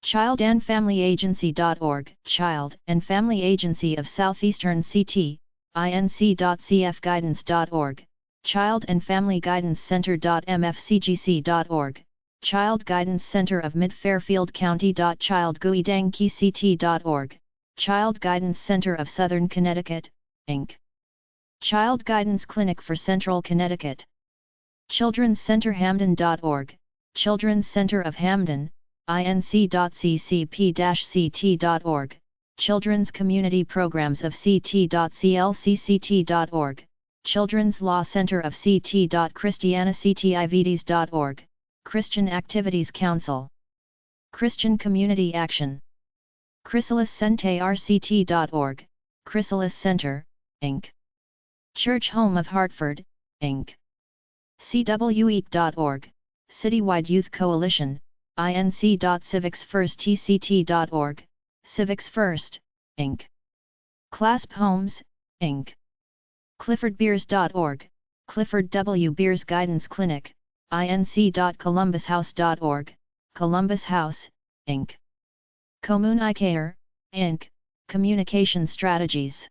Child and Family Agency.org, Child and Family Agency of Southeastern CT, inc.cfguidance.org, Child and Family Guidance Center.mfcgc.org, Child Guidance Center of Mid-Fairfield County. Childguidangkct.org, Child Guidance Center of Southern Connecticut, Inc. Child Guidance Clinic for Central Connecticut. Children's Center Hamden.org, Children's Center of Hamden, inc.ccp-ct.org, Children's Community Programs of ct.clcct.org, Children's Law Center of ct.christianactivities.org, Christian Activities Council. Christian Community Action. Chrysalis Center rct.org, Chrysalis Center, Inc. Church Home of Hartford, Inc. cweek.org, Citywide Youth Coalition, inc.civicsfirst.tct.org, Civics First, Inc. Clasp Homes, Inc. cliffordbeers.org, Clifford W. Beers Guidance Clinic, inc.columbushouse.org, Columbus House, Inc. Kommunikator, Inc., Communication Strategies.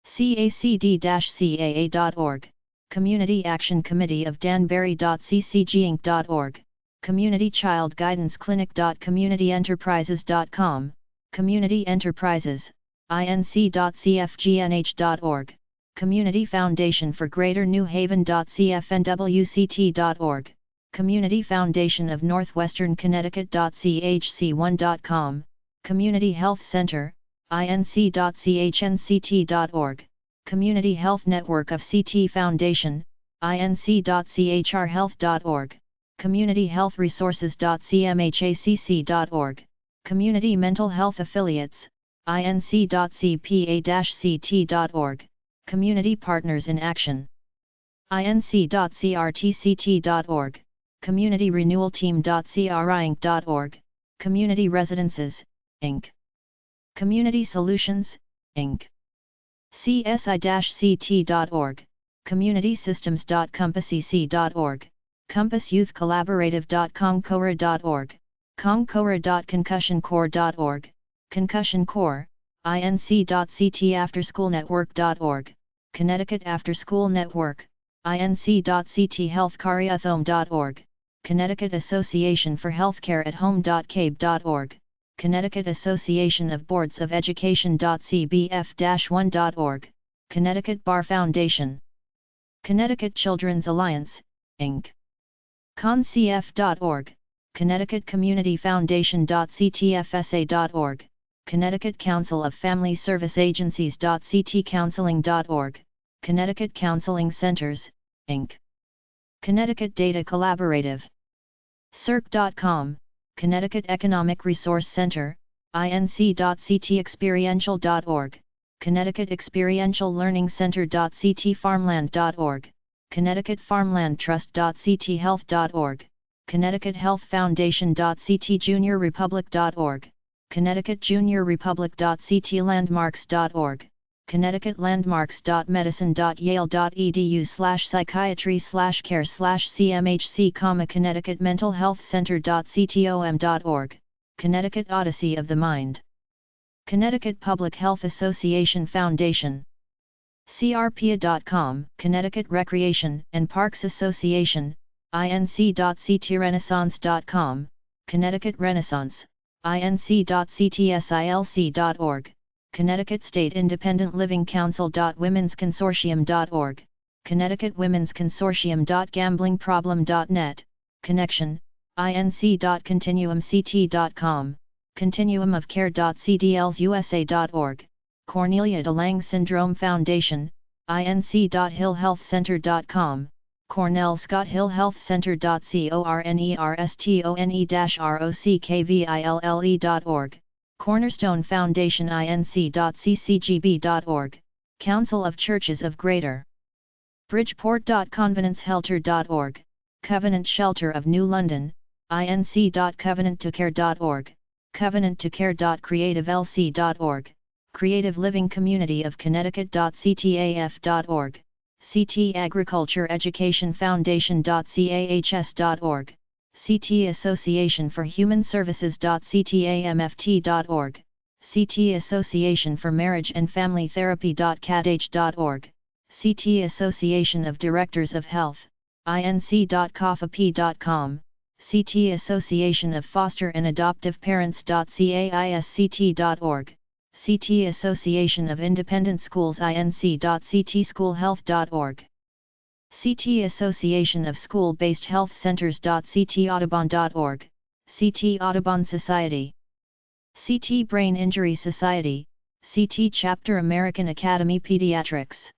CACD-CAA.org, Community Action Committee of Danbury.ccginc.org, Community Child Guidance Clinic.communityenterprises.com, Community Enterprises, inc.cfgnh.org, Community Foundation for Greater New Haven.cfnwct.org, Community Foundation of Northwestern Connecticut.chc1.com, Community Health Center, inc.chnct.org, Community Health Network of CT Foundation, inc.chrhealth.org, Community Health Resources.cmhacc.org, Community Mental Health Affiliates, inc.cpa-ct.org, Community Partners in Action, inc.crtct.org, Community Renewal Team.crinc.org, Community Residences, Inc. Community Solutions, Inc. csi-ct.org, communitysystems.compassec.org, compassyouthcollaborative.concora.org, concora.concussioncorps.org, Concussion Corps, inc.ctafterschoolnetwork.org, Connecticut After School Network, inc.cthealthcareathome.org, Connecticut Association for Healthcare at Home.cabe.org, Connecticut Association of Boards of Education.cbf-1.org, Connecticut Bar Foundation, Connecticut Children's Alliance, Inc. concf.org, Connecticut Community Foundation.ctfsa.org, Connecticut Council of Family Service Agencies.ctcounseling.org, Connecticut Counseling Centers, Inc. Connecticut Data Collaborative, circ.com, Connecticut Economic Resource Center, inc.ctexperiential.org, Connecticut Experiential Learning Center.ctfarmland.org, Connecticut Farmland Trust.cthealth.org, Connecticut Health Foundation.ctjuniorrepublic.org, Connecticut JuniorRepublic.ctlandmarks.org, Connecticut Landmarks.medicine.yale.edu/psychiatry/care/cmhc, Connecticut Mental Health Center.ctom.org, Connecticut Odyssey of the Mind, Connecticut Public Health Association Foundation, crpa.com, Connecticut Recreation and Parks Association, inc.ctrenaissance.com, Connecticut Renaissance, inc.ctsilc.org, Connecticut State Independent Living Council. Womensconsortium.org, Connecticut Women's Consortium.gamblingproblem.net, Connection, inc.continuumct.com, Continuum of Care.cdlsusa.org, Cornelia de Lange Syndrome Foundation, inc.hillhealthcenter.com, Cornell Scott Hill Health Center.cornerstone-rockville.org, Cornerstone Foundation inc.ccgb.org, Council of Churches of Greater Bridgeport.convenancehelter.org, Covenant Shelter of New London, inc.covenanttocare.org, covenanttocare.creativelc.org, Creative Living Community of Connecticut.ctaf.org, CT Agriculture Education Foundation.cahs.org, CT Association for Human Services.ctamft.org, CT Association for Marriage and Family Therapy.cadh.org, CT Association of Directors of Health, inc.coffp.com, CT Association of Foster and Adoptive Parents.caisct.org, CT Association of Independent Schools inc.ctschoolhealth.org, CT Association of School-Based Health Centers.ctaudubon.org, CT Audubon Society, CT Brain Injury Society, CT Chapter American Academy Pediatrics,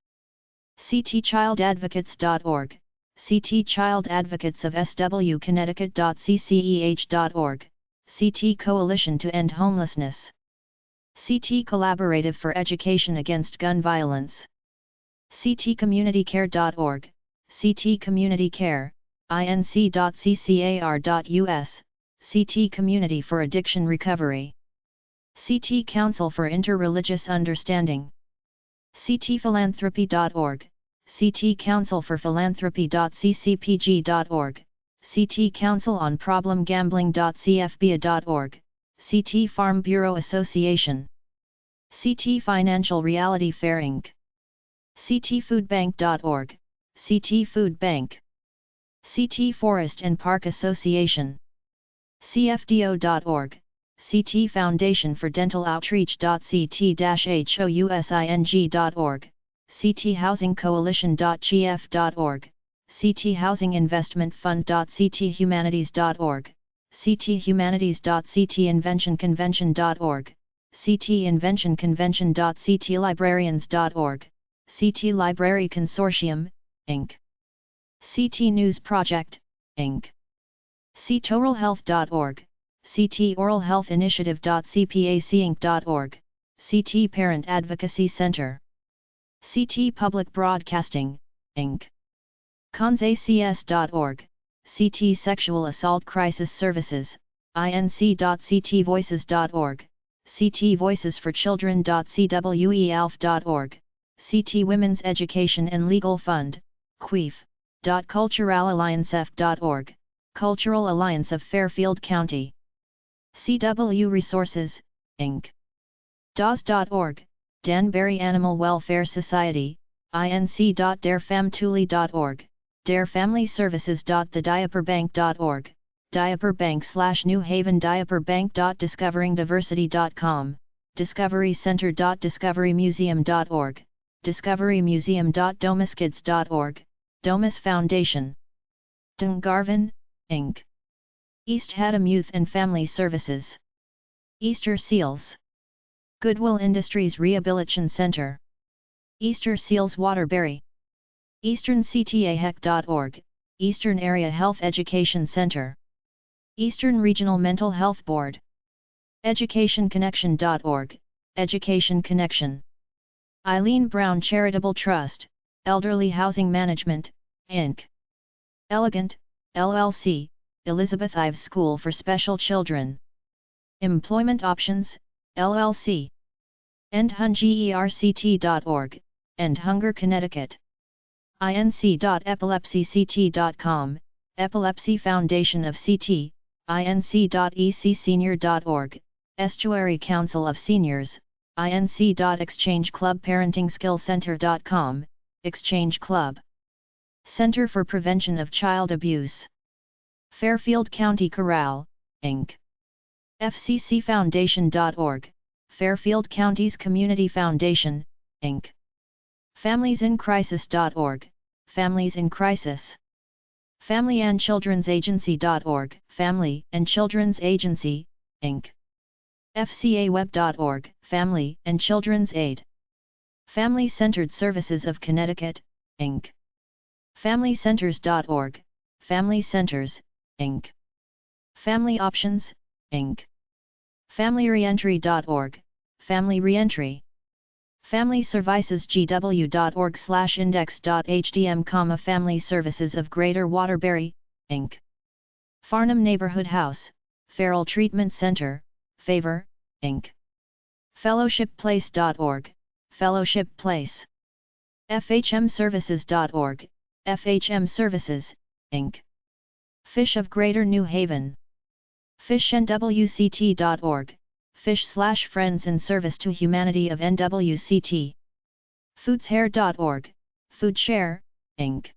CT ChildAdvocates.org, CT Child Advocates of SW Connecticut.cceh.org, CT Coalition to End Homelessness, CT Collaborative for Education Against Gun Violence, CT CommunityCare.org, CT Community Care, inc.ccar.us, CT Community for Addiction Recovery, CT Council for Interreligious Understanding, ctphilanthropy.org, CT Council for Philanthropy.ccpg.org, CT Council on Problem Gambling.cfba.org, CT Farm Bureau Association, CT Financial Reality Fair Inc., ctfoodbank.org, CT Food Bank, CT Forest and Park Association, cfdo.org, CT Foundation for Dental Outreach.ct-housing.org, CT Housing Coalition.gf.org, CT Housing Investment Fund.cthumanities.org, CT Humanities.ctinventionconvention.org, CT InventionConvention.ctlibrarians.org, CT Library Consortium, Inc., CT News Project, Inc., CToralHealth.org, CT Oral Health Initiative.cpacinc.org, CT Parent Advocacy Center, CT Public Broadcasting, Inc., ConsACS.org, CT Sexual Assault Crisis Services, inc.ctvoices.org, CT Voices for Children.cwealf.org, CT Women's Education and Legal Fund, QUEEF, .culturalalliancef.org, Cultural Alliance of Fairfield County, CW Resources, Inc., DAWS.org, Danbury Animal Welfare Society, inc.darefamtuli.org, darefamilyservices.thediaperbank.org, Diaperbank/New Haven Diaperbank.discoveringdiversity.com, discoverycenter.discoverymuseum.org, discoverymuseum.domuskids.org, Domus Foundation, Dungarvan, Inc., East Haddam Youth and Family Services, Easter Seals, Goodwill Industries Rehabilitation Center, Easter Seals Waterbury, EasternCTAHEC.org, Eastern Area Health Education Center, Eastern Regional Mental Health Board, EducationConnection.org, Education Connection, Eileen Brown Charitable Trust, Elderly Housing Management, Inc., Elegant, LLC, Elizabeth Ives School for Special Children, Employment Options, LLC, EndHungerCT.org, End Hunger Connecticut, inc.epilepsyct.com, Epilepsy Foundation of CT, inc.ecsenior.org, Estuary Council of Seniors, inc.exchangeclubparentingskillcenter.com, Exchange Club, Center for Prevention of Child Abuse, Fairfield County Corral, Inc., fccfoundation.org, Fairfield County's Community Foundation, Inc., FamiliesInCrisis.org, Families in Crisis, Family and Children's Agency.org, Family and Children's Agency, Inc., FCAWeb.org, Family and Children's Aid, Family Centered Services of Connecticut, Inc., FamilyCenters.org, Family Centers, Inc., Family Options, Inc., FamilyReentry.org, Family Reentry, FamilyServicesGW.org/index.hdm, Family Services of Greater Waterbury, Inc., Farnham Neighborhood House, Feral Treatment Center, Favor, Inc., FellowshipPlace.org, Fellowship Place, FHMServices.org, FHM Services, Inc., Fish of Greater New Haven, FishNWCT.org, Fish/Friends in Service to Humanity of NWCT, FoodsHair.org, FoodShare, Inc.,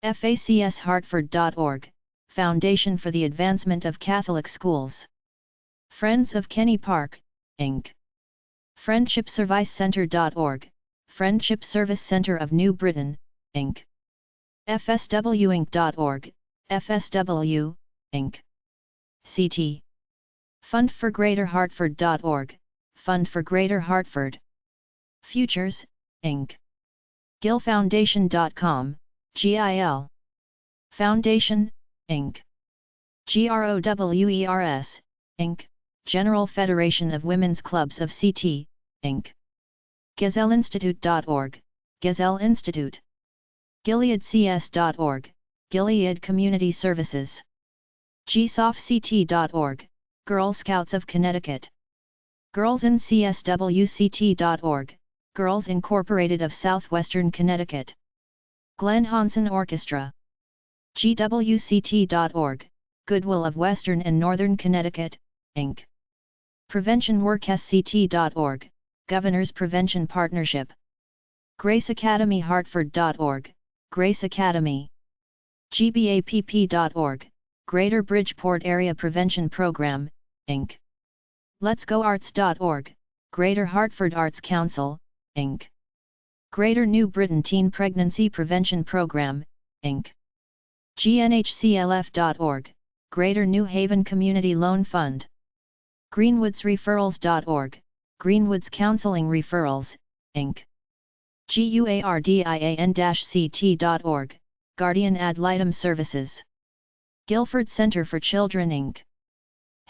FACSHartford.org, Foundation for the Advancement of Catholic Schools, Friends of Kenny Park, Inc., FriendshipServiceCenter.org, Friendship Service Center of New Britain, Inc., FSWInc.org, FSW, Inc., CT, Fund for Greater Hartford.org, Fund for Greater Hartford, Futures, Inc., GILFoundation.com, GIL, Foundation, Inc., GROWERS, Inc., General Federation of Women's Clubs of CT, Inc., GazelleInstitute.org, Gazelle Institute, GileadCS.org, Gilead Community Services, GSOFCT.org, Girl Scouts of Connecticut, GirlsInCSWCT.org, Girls Incorporated of Southwestern Connecticut, Glenn Hansen Orchestra. GWCT.org, Goodwill of Western and Northern Connecticut, Inc. PreventionWorkSCT.org, Governors Prevention Partnership. GraceAcademyHartford.org, Grace Academy. GBAPP.org, Greater Bridgeport Area Prevention Program, Inc. Let'sGoArts.org, Greater Hartford Arts Council, Inc. Greater New Britain Teen Pregnancy Prevention Program, Inc. GNHCLF.org, Greater New Haven Community Loan Fund. GreenwoodsReferrals.org, Greenwoods Counseling Referrals, Inc. GUARDIAN-CT.org, Guardian Ad Litem Services. Guilford Center for Children, Inc.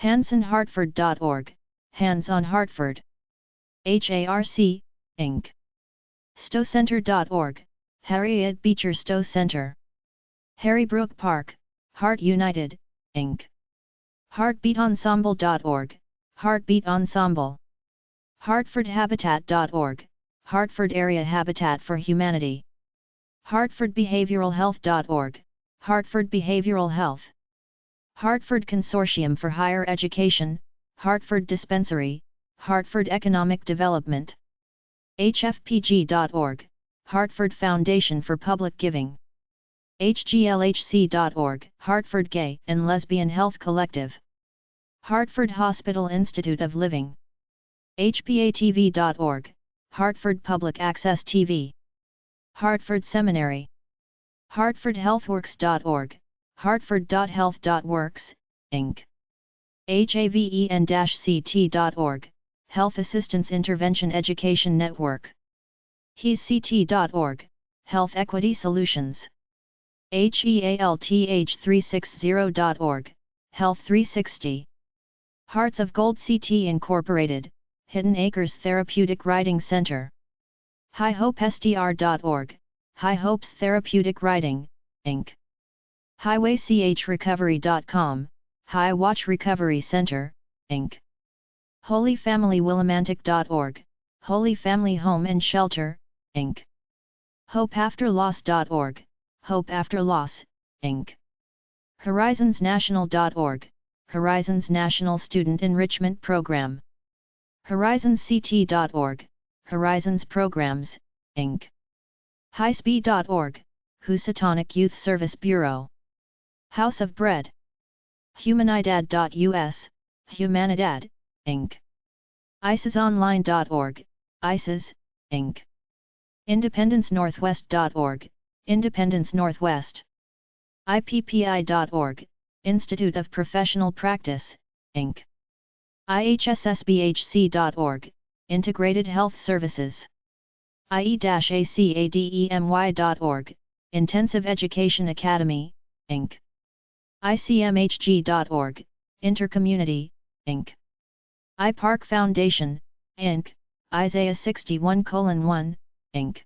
HansonHartford.org, Hands on Hartford. HARC, Inc. StowCenter.org, Harriet Beecher Stowe Center. Harrybrook Park, Heart United, Inc. HeartbeatEnsemble.org, Heartbeat Ensemble. HartfordHabitat.org, Hartford Area Habitat for Humanity. HartfordBehavioralHealth.org, Hartford Behavioral Health. Hartford Consortium for Higher Education, Hartford Dispensary, Hartford Economic Development. HFPG.org, Hartford Foundation for Public Giving. HGLHC.org, Hartford Gay and Lesbian Health Collective. Hartford Hospital Institute of Living. HPATV.org, Hartford Public Access TV. Hartford Seminary. HartfordHealthWorks.org, Hartford.Health.Works, Inc. HAVEN-CT.org, Health Assistance Intervention Education Network. HeSCT.org, Health Equity Solutions. HEALTH360.org, Health 360. Hearts of Gold CT Incorporated, Hidden Acres Therapeutic Riding Center. HighHopeSDR.org, High Hopes Therapeutic Riding, Inc. HighwayCHRecovery.com, High Watch Recovery Center, Inc. Holy Family Willimantic.org, Holy Family Home and Shelter, Inc. HopeAfterLoss.org, Hope After Loss, Inc. HorizonsNational.org, Horizons National Student Enrichment Program. HorizonsCT.org, Horizons Programs, Inc. HighSpeed.org, Housatonic Youth Service Bureau. House of Bread. Humanidad.us, Humanidad, Inc. ISISonline.org, ISIS, Inc. IndependenceNorthwest.org, Independence Northwest. IPPI.org, Institute of Professional Practice, Inc. IHSSBHC.org, Integrated Health Services. IE-ACADEMY.org, Intensive Education Academy, Inc. ICMHG.org, Intercommunity, Inc. iPark Foundation, Inc., Isaiah 61:1, Inc.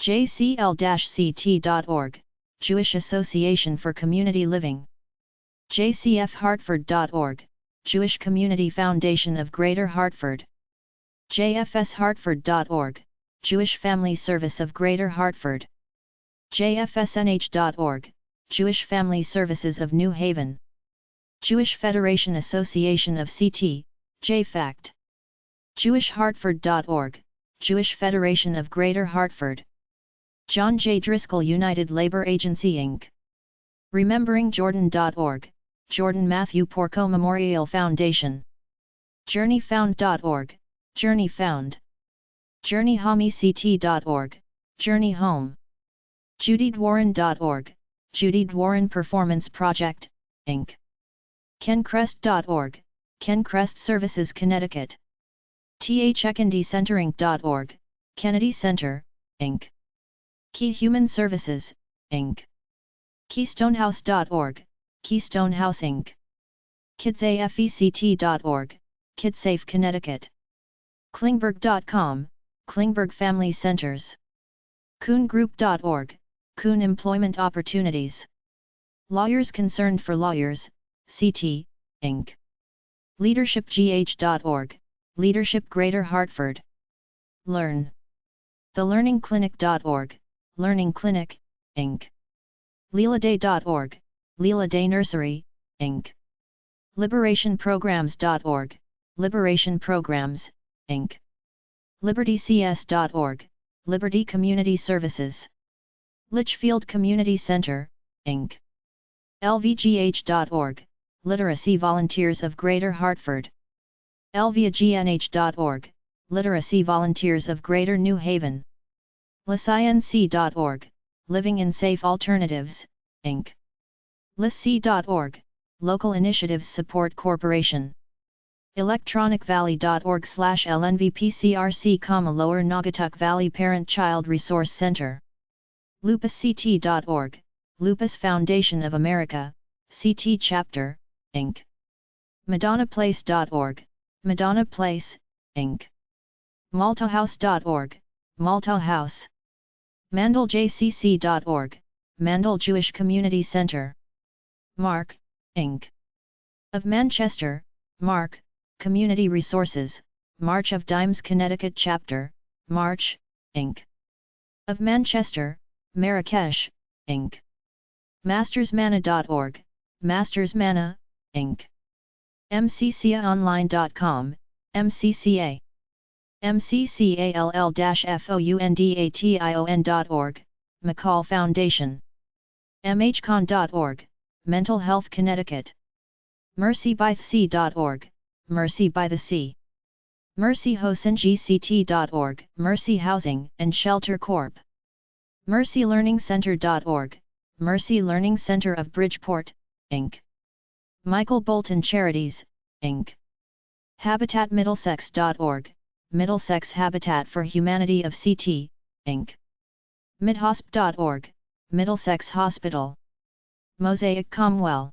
JCL-CT.org, Jewish Association for Community Living. JCFHartford.org, Jewish Community Foundation of Greater Hartford. JFSHartford.org, Jewish Family Service of Greater Hartford. JFSNH.org, Jewish Family Services of New Haven. Jewish Federation Association of CT, JFACT. JewishHartford.org, Jewish Federation of Greater Hartford. John J. Driscoll United Labor Agency Inc. RememberingJordan.org, Jordan Matthew Porco Memorial Foundation. JourneyFound.org, Journey Found. JourneyHomeyCT.org, Journey Home. JudyDwarren.org, Judy Dwarren Performance Project, Inc. KenCrest.org, KenCrest Services Connecticut. THECondicenterinc.org, Kennedy Center, Inc. Key Human Services, Inc. KeystoneHouse.org, Keystone House Inc. KidsAFECT.org, KidSafe Connecticut. Klingberg.com, Klingberg Family Centers. KoonGroup.org, Koon Employment Opportunities. Lawyers Concerned for Lawyers, CT, Inc. LeadershipGH.org, Leadership Greater Hartford. Learn. TheLearningClinic.org, Learning Clinic, Inc. Leeladay.org, Leela Day Nursery, Inc. LiberationPrograms.org, Liberation Programs, Inc. LibertyCS.org, Liberty Community Services. Litchfield Community Center, Inc. LVGH.org, Literacy Volunteers of Greater Hartford. LVAGNH.org, Literacy Volunteers of Greater New Haven. LISINC.org, Living in Safe Alternatives, Inc. LISC.org, Local Initiatives Support Corporation. electronicvalley.org/LNVPCRC, Lower Naugatuck Valley Parent-Child Resource Center. LupusCT.org, Lupus Foundation of America, CT Chapter, Inc. MadonnaPlace.org, Madonna Place, Inc. MaltaHouse.org, Malta House. MandelJCC.org, Mandel Jewish Community Center. Mark, Inc. of Manchester, Mark, Community Resources, March of Dimes Connecticut Chapter, March, Inc. of Manchester, Marrakesh, Inc. MastersManna.org, Masters Manna, Inc. MCCAonline.com, MCCA. MCCALL-FOUNDATION.org, McCall Foundation. MHCon.org, Mental Health Connecticut. MercyByTheSea.org, Mercy by the Sea. MercyHousingGCT.org, Mercy Housing and Shelter Corp. MercyLearningCenter.org, Mercy Learning Center of Bridgeport, Inc. Michael Bolton Charities, Inc. HabitatMiddlesex.org, Middlesex Habitat for Humanity of CT, Inc. MidHosp.org, Middlesex Hospital. Mosaic Comwell.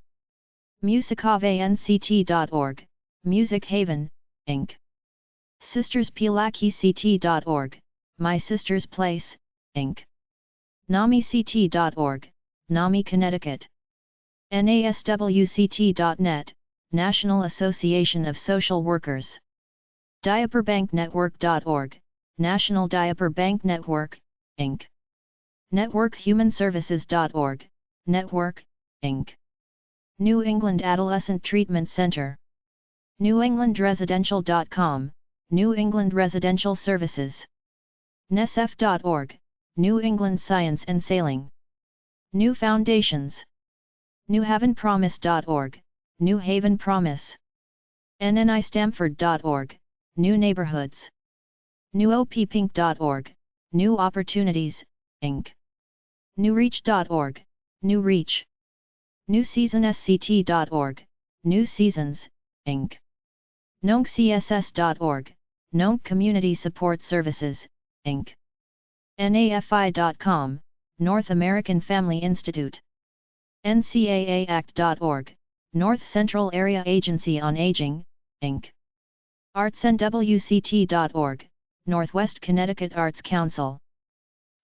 MusicAveNCT.org, Music Haven, Inc. SistersPilakICT.org, My Sister's Place, Inc. NamiCT.org, Nami Connecticut. NASWCT.net, National Association of Social Workers. DiaperBankNetwork.org, National Diaper Bank Network, Inc. NetworkHumanServices.org, Network, Inc. New England Adolescent Treatment Center. NewEnglandResidential.com, New England Residential Services. NSF.org, New England Science and Sailing. New Foundations. NewHavenPromise.org, New Haven Promise. NNIStamford.org, New Neighborhoods. NewOPPink.org, New Opportunities, Inc. NewReach.org, New Reach. NewSeasonSCT.org, New Seasons, Inc. NONCSS.org, Nonc Community Support Services, Inc. NAFI.com, North American Family Institute. NCAAAct.org, North Central Area Agency on Aging, Inc. ArtsNWCT.org, Northwest Connecticut Arts Council.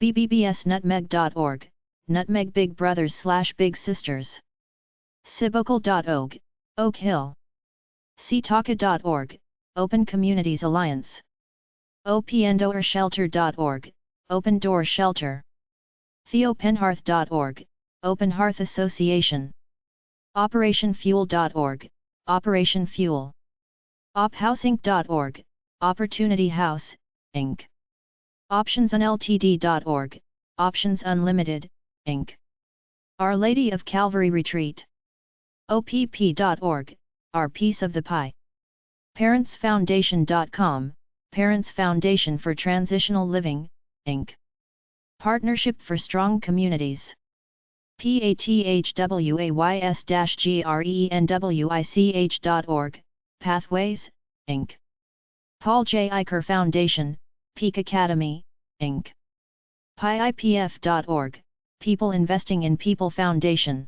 BBBSNutmeg.org, Nutmeg Big Brothers/Big Sisters. Sibocal.org, Oak Hill. Seataka.org, Open Communities Alliance. OpenDoorShelter.org, Open Door Shelter. TheoPenHearth.org, Open Hearth Association. OperationFuel.org, Operation Fuel. OpHouseinc.org, Opportunity House, Inc. OptionsUnLTD.org, Options Unlimited, Inc. Our Lady of Calvary Retreat. OPP.org, Our Piece of the Pie. ParentsFoundation.com, Parents Foundation for Transitional Living, Inc. Partnership for Strong Communities. PATHWAYS-GRENWICH.org, Pathways, Inc. Paul J. Eicher Foundation, Peak Academy, Inc. PIPF.org, People Investing in People Foundation.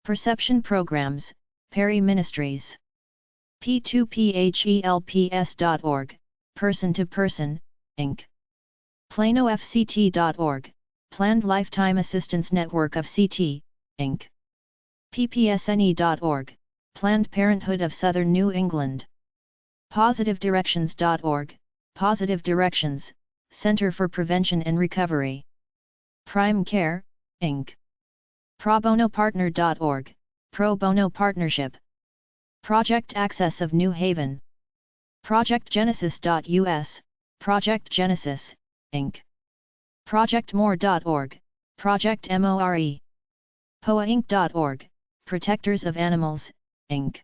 Perception Programs, Perry Ministries. P2PHELPS.org, Person to Person, Inc. PlanoFCT.org, Planned Lifetime Assistance Network of CT, Inc. PPSNE.org, Planned Parenthood of Southern New England. PositiveDirections.org, Positive Directions, Center for Prevention and Recovery. Prime Care, Inc. probonopartner.org, Pro Bono Partnership. Project Access of New Haven. ProjectGenesis.us, Project Genesis, Inc. ProjectMore.org, Project MORE. POAInc.org, Protectors of Animals, Inc.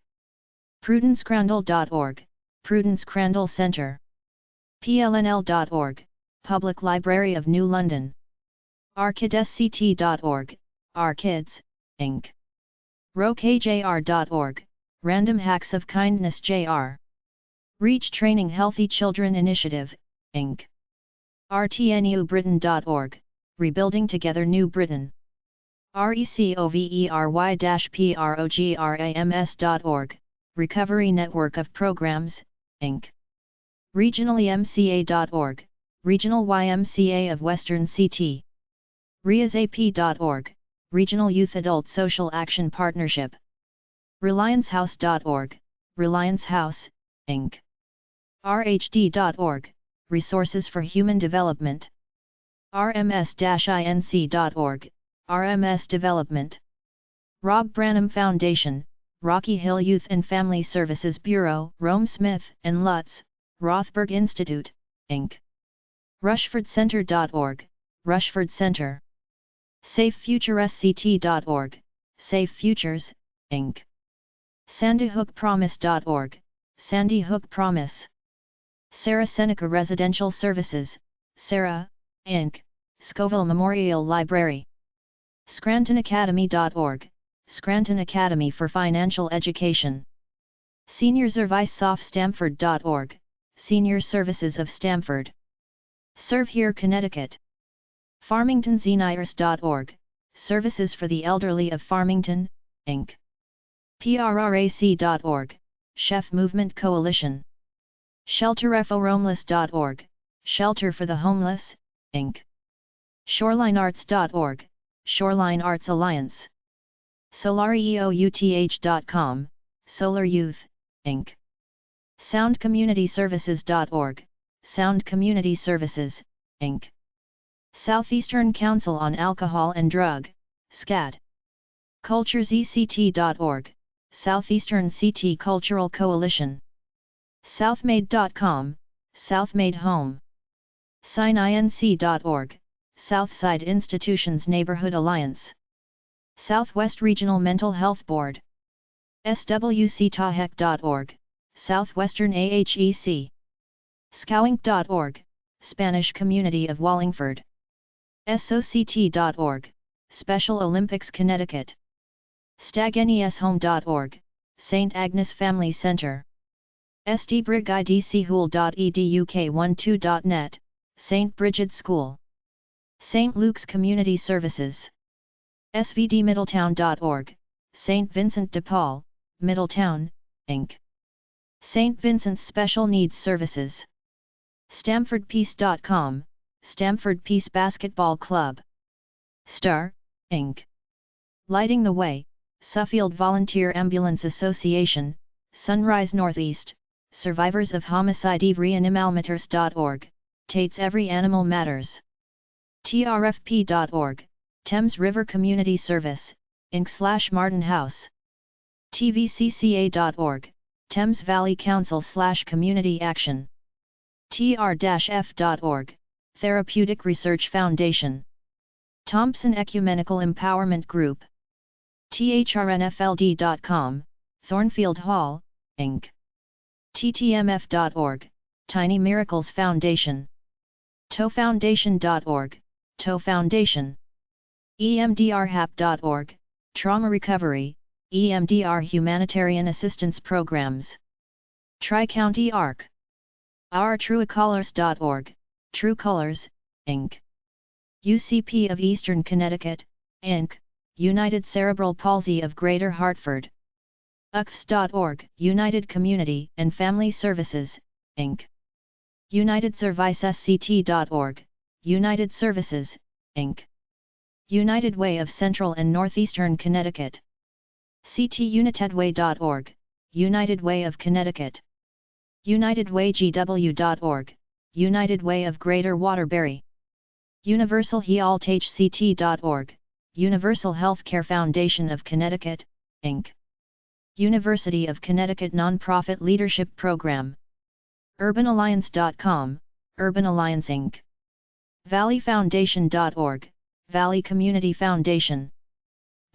PrudenceCrandall.org, Prudence Crandall Center. PLNL.org, Public Library of New London. ArkidsCT.org, Arkids, Inc. RoKJR.org, Random Hacks of Kindness Jr. Reach Training Healthy Children Initiative, Inc. RTNUBritain.org, Rebuilding Together New Britain. RECOVERY-PROGRAMS.org, Recovery Network of Programs, Inc. RegionallyMCA.org, Regional YMCA of Western CT. RIASAP.org, Regional Youth Adult Social Action Partnership. RelianceHouse.org, Reliance House, Inc. RHD.org, Resources for Human Development. RMS-INC.org, RMS Development. Rob Branham Foundation, Rocky Hill Youth and Family Services Bureau, Rome Smith and Lutz, Rothberg Institute, Inc. RushfordCenter.org, Rushford Center. SafeFutureSCT.org, Safe Futures, Inc. SandyHookPromise.org, Sandy Hook Promise. Sarah Seneca Residential Services, Sarah, Inc., Scoville Memorial Library. ScrantonAcademy.org, Scranton Academy for Financial Education. Senior Service of Stamford.org, Senior Services of Stamford. Serve Here Connecticut. FarmingtonZeniers.org, Services for the Elderly of Farmington, Inc. PRRAC.org, Chef Movement Coalition. ShelterForHomeless.org, Shelter for the Homeless, Inc. ShorelineArts.org, Shoreline Arts Alliance. SolarEOUTH.com, Solar Youth, Inc. SoundCommunityServices.org, Sound Community Services, Inc. Southeastern Council on Alcohol and Drug, SCAD. CulturesECT.org, Southeastern CT Cultural Coalition. Southmade.com, Southmade Home. SignINC.org, Southside Institutions Neighborhood Alliance. Southwest Regional Mental Health Board. SWCTAHEC.org, Southwestern AHEC. SCOWINC.org, Spanish Community of Wallingford. SOCT.org, Special Olympics Connecticut. StagNESHome.org, St. Agnes Family Center. STBrigIDCHool.eduk12.net, St. Brigid School. St. Luke's Community Services. SVDMiddletown.org, St. Vincent de Paul, Middletown, Inc. St. Vincent's Special Needs Services. StamfordPeace.com, Stamford Peace Basketball Club. STAR, Inc. Lighting the Way, Suffield Volunteer Ambulance Association, Sunrise Northeast, Survivors of Homicide Reanimalmators.org, Tate's Every Animal Matters. TRFP.org, Thames River Community Service, Inc. / Martin House. TVCCA.org, Thames Valley Council / Community Action. TR-F.org, Therapeutic Research Foundation. Thompson Ecumenical Empowerment Group. THRNFLD.com, Thornfield Hall, Inc. TTMF.org, Tiny Miracles Foundation. TOFoundation.org, TOE Foundation. EMDRHAP.org, Trauma Recovery, EMDR Humanitarian Assistance Programs. Tri-County ARC. OurTrueColors.org, True Colors, Inc. UCP of Eastern Connecticut, Inc., United Cerebral Palsy of Greater Hartford. UCFS.org, United Community and Family Services, Inc. UnitedServiceSCT.org, United Services, Inc. United Way of Central and Northeastern Connecticut. CTUnitedWay.org, United Way of Connecticut. UnitedWayGW.org, United Way of Greater Waterbury. UniversalHealthCT.org, Universal Healthcare Foundation of Connecticut, Inc. University of Connecticut Nonprofit Leadership Program. UrbanAlliance.com, Urban Alliance Inc. ValleyFoundation.org, Valley Community Foundation.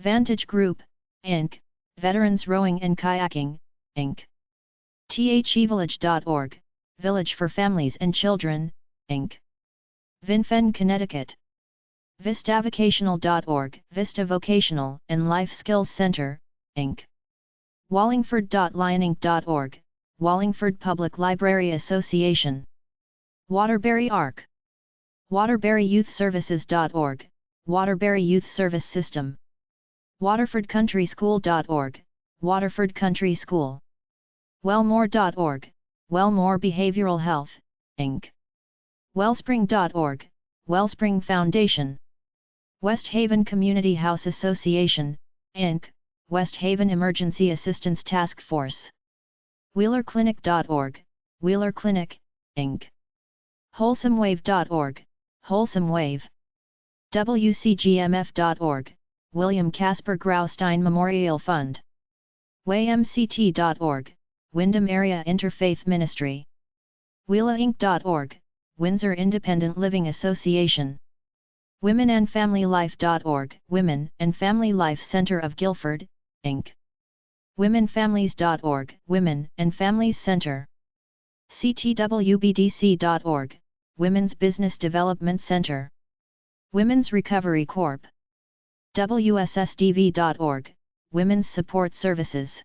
Vantage Group, Inc., Veterans Rowing and Kayaking, Inc. THEvillage.org, Village for Families and Children, Inc. VinFen Connecticut. VistaVocational.org, Vista Vocational and Life Skills Center, Inc. Wallingford.lioninc.org, Wallingford Public Library Association. Waterbury ARC. WaterburyYouthServices.org, Waterbury Youth Service System. WaterfordCountrySchool.org, Waterford Country School. Wellmore.org, Wellmore Behavioral Health, Inc. Wellspring.org, Wellspring Foundation. West Haven Community House Association, Inc., West Haven Emergency Assistance Task Force. WheelerClinic.org, Wheeler Clinic, Inc. WholesomeWave.org, Wholesome Wave. WCGMF.org, William Casper Graustein Memorial Fund. WayMCT.org, Windham Area Interfaith Ministry. WheelaInc.org, Windsor Independent Living Association. WomenandFamilyLife.org, Women and Family Life Center of Guilford, Inc. WomenFamilies.org, Women and Families Center. CTWBDC.org, Women's Business Development Center. Women's Recovery Corp. WSSDV.org, Women's Support Services.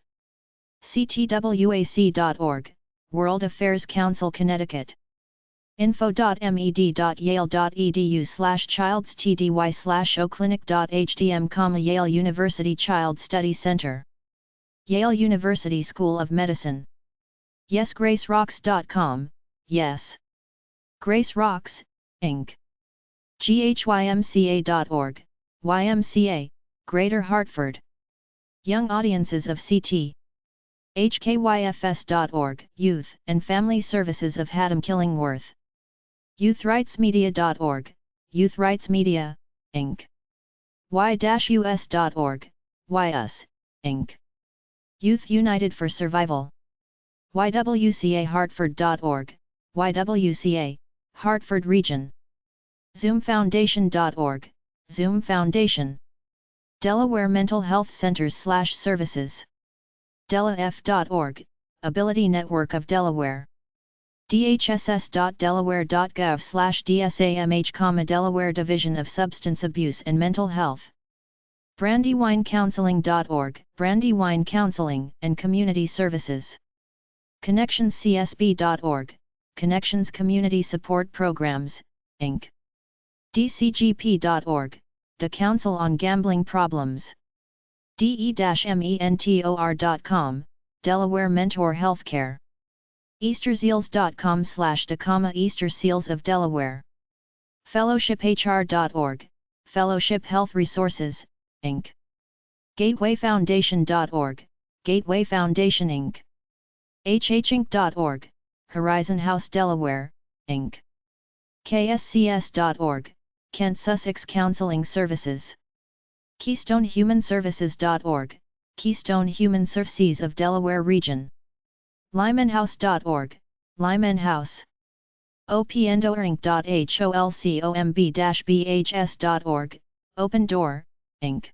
CTWAC.org, World Affairs Council Connecticut. info.med.yale.edu/childstdy/oclinic.htm, Yale University Child Study Center. Yale University School of Medicine. YesGraceRocks.com, Yes. Grace Rocks, Inc. GHYMCA.org, YMCA, Greater Hartford. Young Audiences of CT. HKYFS.org, Youth and Family Services of Haddam Killingworth. YouthRightsMedia.org, Youth Rights Media, Inc. Y-US.org, YUS, Inc. Youth United for Survival. YWCAHartford.org, YWCA, Hartford Region. ZoomFoundation.org, Zoom Foundation. Delaware Mental Health Centers/Services. DelaF.org, Ability Network of Delaware. dhss.delaware.gov/dsamh, Delaware Division of Substance Abuse and Mental Health. BrandyWineCounseling.org, Brandywine Counseling and Community Services. ConnectionsCSB.org, Connections Community Support Programs, Inc. DCGP.org, The Council on Gambling Problems. DE-mentor.com, Delaware Mentor Healthcare. EasterSeals.com/Dakama Easter Seals of Delaware. FellowshipHR.org, Fellowship Health Resources, Inc. GatewayFoundation.org, Gateway Foundation Inc. HHinc.org, Horizon House Delaware, Inc. KSCS.org, Kent Sussex Counseling Services. KeystoneHumanServices.org, Keystone Human Services of Delaware Region. LymanHouse.org, Lyman House. OpenDoor.Inc., Open Door, Inc.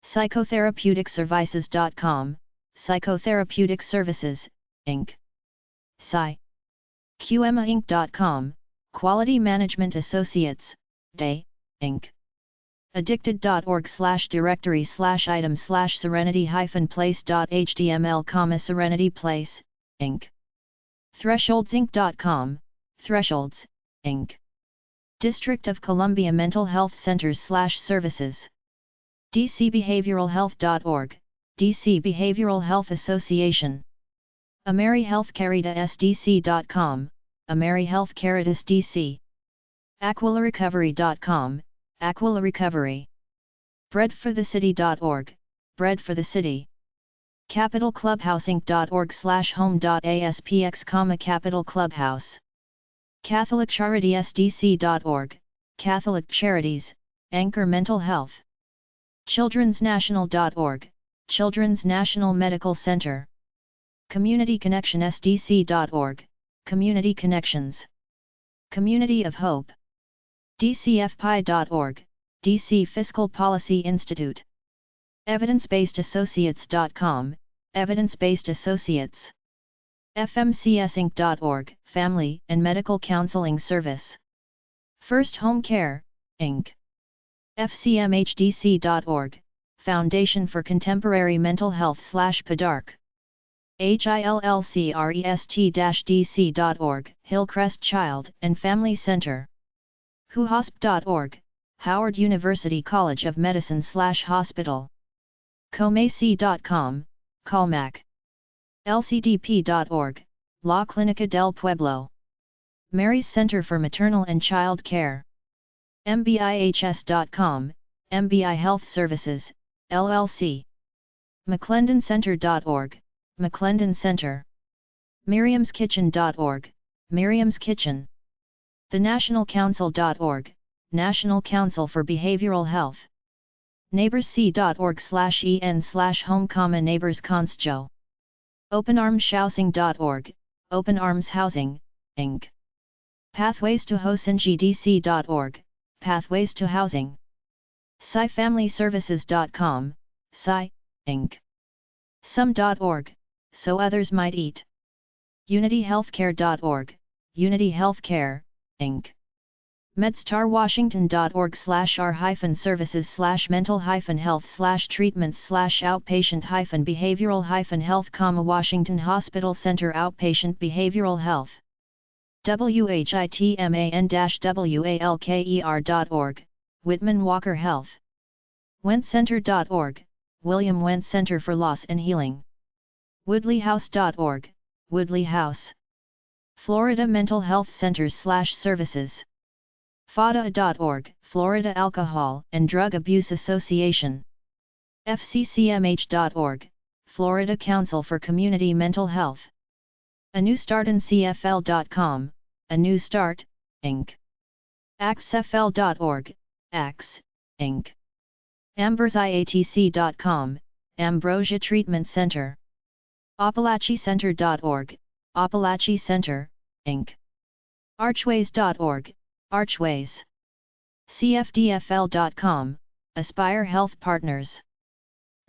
Psychotherapeuticservices.com, Psychotherapeutic Services, Inc. QMAinc.com, Quality Management Associates, Day, Inc. Addicted.org/directory/item/serenity-place.html, Serenity Place, Inc. ThresholdsInc.com, Thresholds, Inc. District of Columbia Mental Health Centers/Services. DCBehavioralHealth.org, DC Behavioral Health Association. AmeriHealthCaritasDC.com, AmeriHealth Caritas DC. AquilaRecovery.com, Aquila Recovery. BreadForTheCity.org, Bread for the City. CapitalClubhouseInc.org/home.aspx, Capital Clubhouse. CatholicCharitySDC.org, Catholic Charities, Anchor Mental Health. childrensnational.org, Children's National Medical Center. CommunityConnectionSDC.org, Community Connections. Community of Hope. DCFPI.org, DC Fiscal Policy Institute. EvidenceBasedAssociates.com, Evidence-Based Associates. FMCSinc.org, Family and Medical Counseling Service. First Home Care, Inc. FCMHDC.org, Foundation for Contemporary Mental Health /PADARC. HILLCREST-DC.org, Hillcrest Child and Family Center. WhoHosp.org, Howard University College of Medicine /Hospital. COMAC.com, COMAC. LCDP.org, La Clínica del Pueblo. Mary's Center for Maternal and Child Care. MBIHS.com, MBI Health Services, LLC. McClendonCenter.org, McClendon Center. MiriamsKitchen.org, Miriam's Kitchen. Thenationalcouncil.org, National Council for Behavioral Health. NeighborsC.org/en/home, Neighbors Constjo. OpenArmsHousing.org, Open Arms Housing, Inc. PathwaysToHousingDC.org, Pathways to Housing. SciFamilyServices.com, Sci, Inc. Some.org, So Others Might Eat. UnityHealthcare.org, Unity Healthcare, Inc. MedStarWashington.org/r-health/treatments/outpatient-behavioral-health, Washington Hospital Center Outpatient Behavioral Health. WHITMAN-WALKER.org, Whitman Walker Health. WentCenter.org, William Went Center for Loss and Healing. WoodleyHouse.org, Woodley House. Florida Mental Health Centers/Services. FADA.org, Florida Alcohol and Drug Abuse Association. FCCMH.org, Florida Council for Community Mental Health. A New Start and CFL.com, A New Start, Inc. AXFL.org, AX, Inc. AmbrosiATC.com, Ambrosia Treatment Center. AppalachiCenter.org, Appalachie Center, Inc. Archways.org, Archways. CFDFL.com, Aspire Health Partners.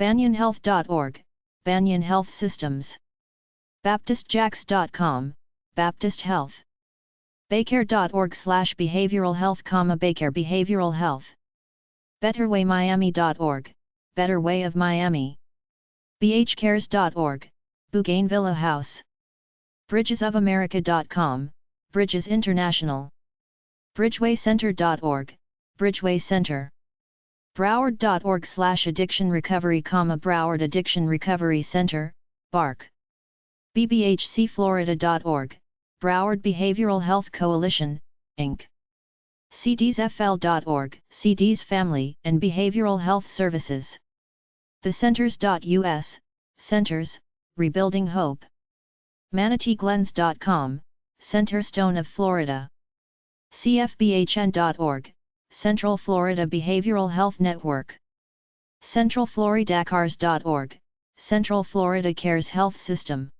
BanyanHealth.org, Banyan Health Systems. BaptistJax.com, Baptist Health. Baycare.org/behavioral health, Baycare Behavioral Health. BetterWayMiami.org, Better Way of Miami. BHCares.org, Bougainville House. BridgesOfAmerica.com, Bridges International. BridgewayCenter.org, Bridgeway Center. Broward.org/addiction recovery, Broward Addiction Recovery Center, BARC. BBHCFlorida.org, Broward Behavioral Health Coalition, Inc. CDSFL.org, CD's Family and Behavioral Health Services. TheCenters.us, Centers, Rebuilding Hope. ManateeGlens.com, Centerstone of Florida. CFBHN.org, Central Florida Behavioral Health Network. CentralFloridacars.org, Central Florida Cares Health System.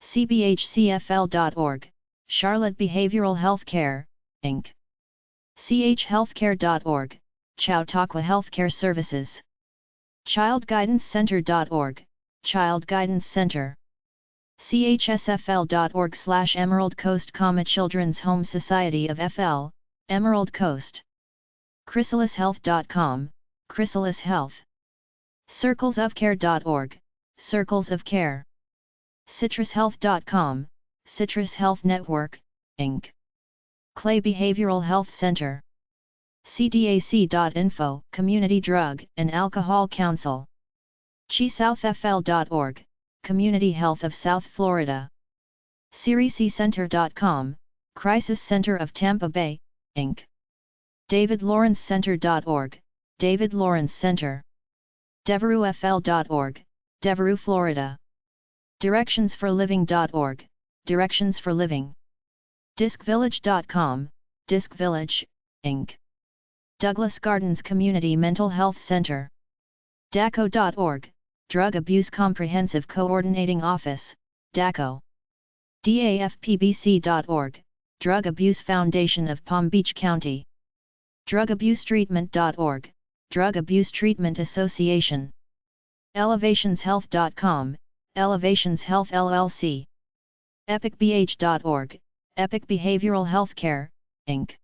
CBHCFL.org, Charlotte Behavioral Health Care, Inc. CHHealthcare.org, Chautauqua Healthcare Services. ChildGuidanceCenter.org, Child Guidance Center. CHSFL.org/Emerald Coast, Children's Home Society of FL, Emerald Coast. ChrysalisHealth.com, Chrysalis Health. CirclesOfCare.org, Circles of Care. CitrusHealth.com, Citrus Health Network, Inc. Clay Behavioral Health Center. CDAC.info, Community Drug and Alcohol Council. ChiSouthFL.org, Community Health of South Florida. CiriCCenter.com, Crisis Center of Tampa Bay, Inc. DavidLawrenceCenter.org, David Lawrence Center. DevereauxFL.org, Devereux, Florida. DirectionsForLiving.org, Directions for Living. DiscVillage.com, Disc Village, Inc. Douglas Gardens Community Mental Health Center. DACO.org, Drug Abuse Comprehensive Coordinating Office, DACO. DAFPBC.org, Drug Abuse Foundation of Palm Beach County. DrugAbuseTreatment.org, Drug Abuse Treatment Association. ElevationsHealth.com, Elevations Health LLC. EpicBH.org, Epic Behavioral Healthcare, Inc.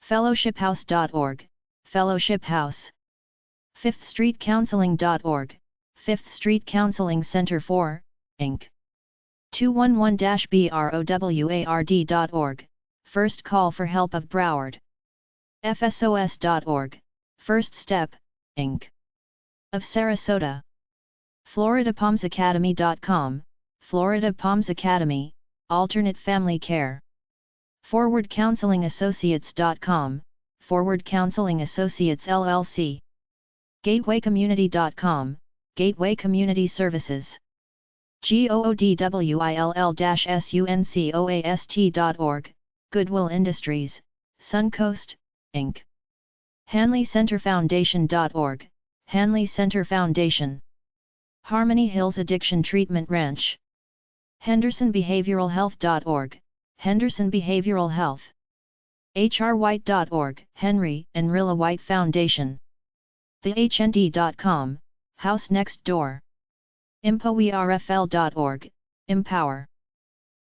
FellowshipHouse.org, Fellowship House. 5thStreetCounseling.org, 5th Street Counseling Center for, Inc. 211-BROWARD.org, First Call for Help of Broward. FSOS.org, First Step, Inc. of Sarasota. FloridaPalmsAcademy.com, Florida Palms Academy, Alternate Family Care. ForwardCounselingAssociates.com, Forward Counseling Associates LLC. GatewayCommunity.com, Gateway Community Services. GOODWILL-SUNCOAST.org, Goodwill Industries, Suncoast, Inc. HanleyCenterFoundation.org, Hanley Center Foundation. Harmony Hills Addiction Treatment Ranch. HendersonBehavioralHealth.org, Henderson Behavioral Health. HRWhite.org, Henry and Rilla White Foundation. TheHND.com, House Next Door. IMPOWERFL.org, Empower.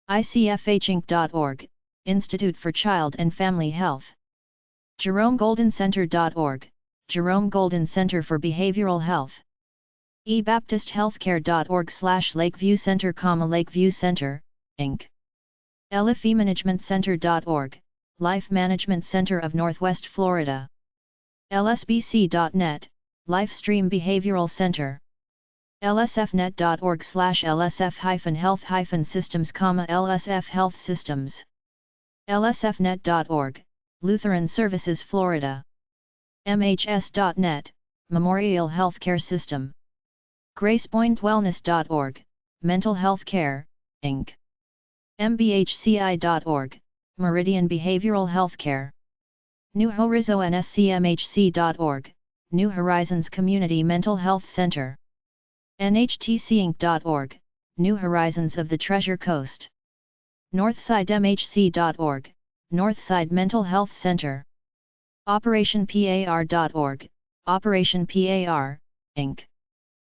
ICFHinc.org, Institute for Child and Family Health. JeromeGoldenCenter.org, Jerome Golden Center for Behavioral Health. eBaptistHealthcare.org/Lakeview Center, Lakeview Center, Inc. LFEManagementCenter.org, Life Management Center of Northwest Florida. LSBC.net, Lifestream Behavioral Center. LSFnet.org/LSF-Health-Systems, LSF Health Systems. LSFnet.org, Lutheran Services Florida. MHS.net, Memorial Healthcare System. GracePointWellness.org, Mental Health Care, Inc. MBHCI.org, Meridian Behavioral Healthcare. New HorizonsCMHC.org, New Horizons Community Mental Health Center. NHTCinc.org, New Horizons of the Treasure Coast. NorthsideMHC.org, Northside Mental Health Center. OperationPAR.org, Operation PAR, Inc.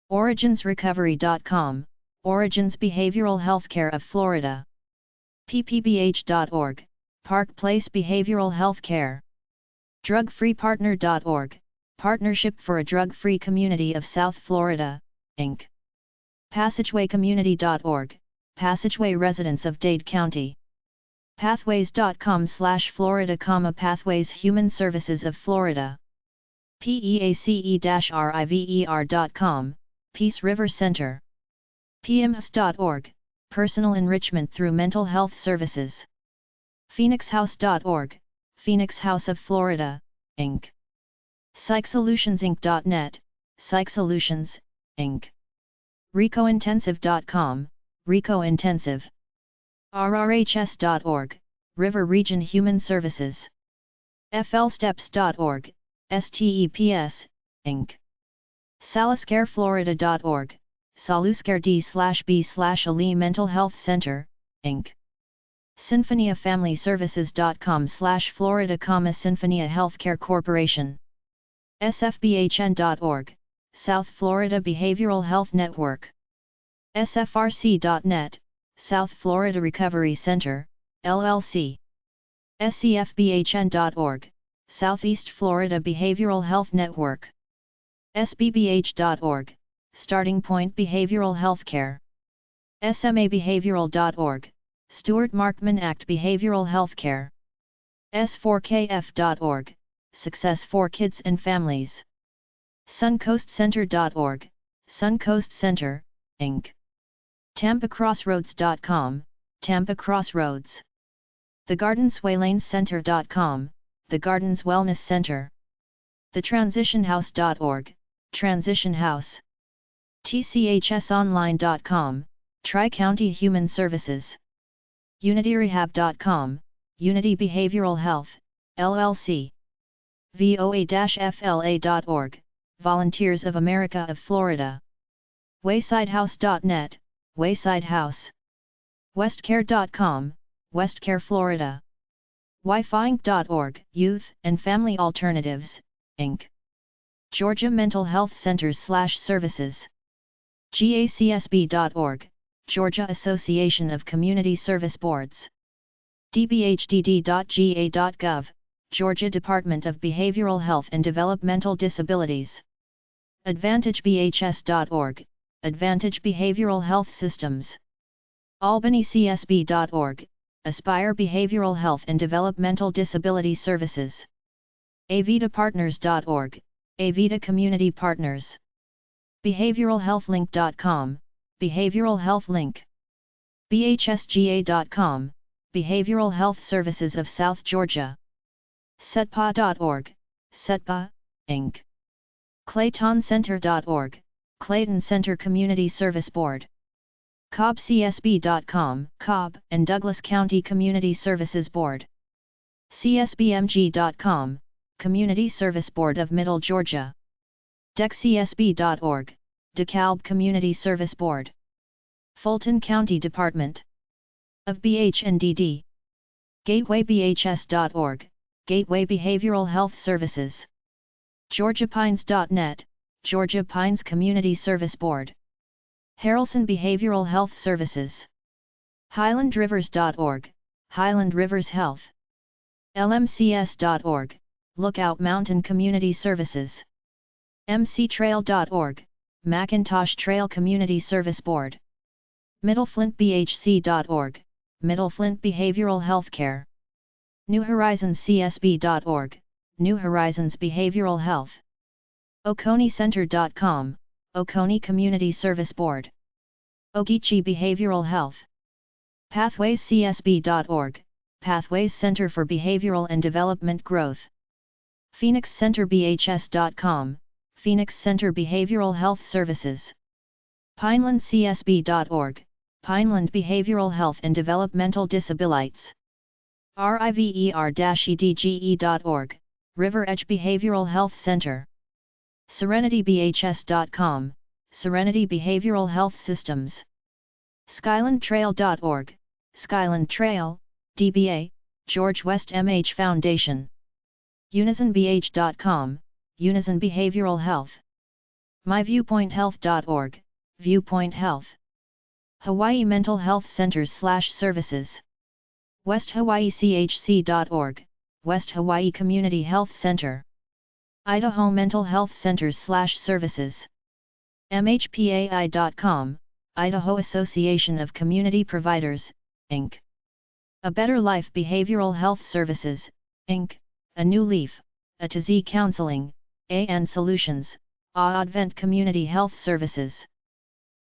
Origins.recovery.com, Origins Behavioral Healthcare of Florida. PPBH.org, Park Place Behavioral Health Care. DrugFreePartner.org, Partnership for a Drug-Free Community of South Florida, Inc. PassagewayCommunity.org, Passageway Residents of Dade County. Pathways.com/Florida, Pathways Human Services of Florida. PEACE-RIVER.com, Peace River Center. PMS.org, Personal Enrichment Through Mental Health Services. PhoenixHouse.org, Phoenix House of Florida, Inc. PsychSolutionsInc.net, Psych Solutions, Inc. RicoIntensive.com, Rico Intensive. RRHS.org, River Region Human Services. FLSteps.org, STEPS, Inc. SalusCareFlorida.org, Saluscare D/B/Ali Mental Health Center, Inc. SinfoniaFamilyServices.com/Florida, Sinfonia Healthcare Corporation. SFBHN.org, South Florida Behavioral Health Network. SFRC.net, South Florida Recovery Center, LLC. SCFBHN.org, Southeast Florida Behavioral Health Network. SBBH.org, Starting Point Behavioral Healthcare. SMABehavioral.org, Stuart Markman Act Behavioral Healthcare. S4KF.org, Success for Kids and Families. SuncoastCenter.org, Suncoast Center, Inc. TampaCrossroads.com, Tampa Crossroads. TheGardensWayLanesCenter.com, The Gardens Wellness Center. TheTransitionHouse.org, Transition House. TCHSOnline.com, Tri-County Human Services. UnityRehab.com, Unity Behavioral Health, LLC. VOA-FLA.org, Volunteers of America of Florida. Waysidehouse.net, Wayside House. Westcare.com, Westcare Florida. Wifi.org, Youth and Family Alternatives, Inc. Georgia Mental Health Centers/Services. GACSB.org, Georgia Association of Community Service Boards. dbhdd.ga.gov, Georgia Department of Behavioral Health and Developmental Disabilities. AdvantageBHS.org, Advantage Behavioral Health Systems. AlbanyCSB.org, Aspire Behavioral Health and Developmental Disability Services. AVITAPartners.org, Avita Community Partners. BehavioralHealthLink.com, Behavioral Health Link. BHSGA.com, Behavioral Health Services of South Georgia. SETPA.org, SETPA, Inc. ClaytonCenter.org, Clayton Center Community Service Board. CobbCSB.com, Cobb and Douglas County Community Services Board. CSBMG.com, Community Service Board of Middle Georgia. DecCSB.org, DeKalb Community Service Board. Fulton County Department of BH&DD. GatewayBHS.org, Gateway Behavioral Health Services. GeorgiaPines.net, Georgia Pines Community Service Board. Harrelson Behavioral Health Services. HighlandRivers.org, Highland Rivers Health. LMCS.org, Lookout Mountain Community Services. MCTrail.org, Macintosh Trail Community Service Board. MiddleFlintBHC.org, Middle Flint Behavioral Healthcare. NewHorizonsCSB.org, New Horizons Behavioral Health. OconeyCenter.com, Oconee Community Service Board. Ogeechee Behavioral Health. PathwaysCSB.org, Pathways Center for Behavioral and Development Growth. PhoenixCenterBHS.com, Phoenix Center Behavioral Health Services. PinelandCSB.org, Pineland Behavioral Health and Developmental Disabilities. RIVER-EDGE.org, River Edge Behavioral Health Center. SerenityBHS.com, Serenity Behavioral Health Systems. SkylandTrail.org, Skyland Trail, DBA, George West MH Foundation. UnisonBH.com, Unison Behavioral Health. MyViewpointHealth.org, Viewpoint Health. Hawaii Mental Health Centers/Services. WestHawaiiCHC.org, West Hawaii Community Health Center. Idaho Mental Health Centers/Services. MHPAI.com, Idaho Association of Community Providers, Inc. A Better Life Behavioral Health Services, Inc., A New Leaf, A to Z Counseling, A&N Solutions, Advent Community Health Services.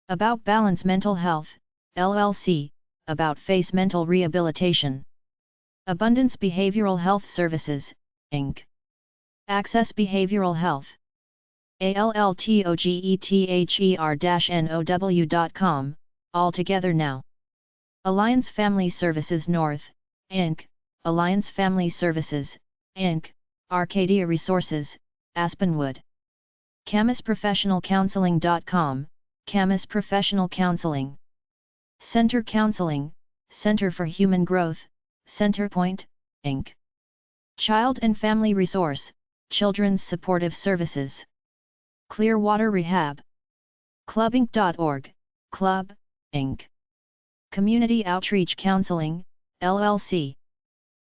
About Balance Mental Health, LLC, About Face Mental Rehabilitation. Abundance Behavioral Health Services, Inc. Access Behavioral Health. ALLTOGETHER-NOW.com, all together now. Alliance Family Services North, Inc., Alliance Family Services, Inc., Arcadia Resources, Aspenwood. CamisProfessionalCounseling.com, Camis Professional Counseling. Center Counseling, Center for Human Growth, Centerpoint, Inc. Child and Family Resource, Children's Supportive Services. Clearwater Rehab. Clubinc.org, Club, Inc. Community Outreach Counseling, LLC.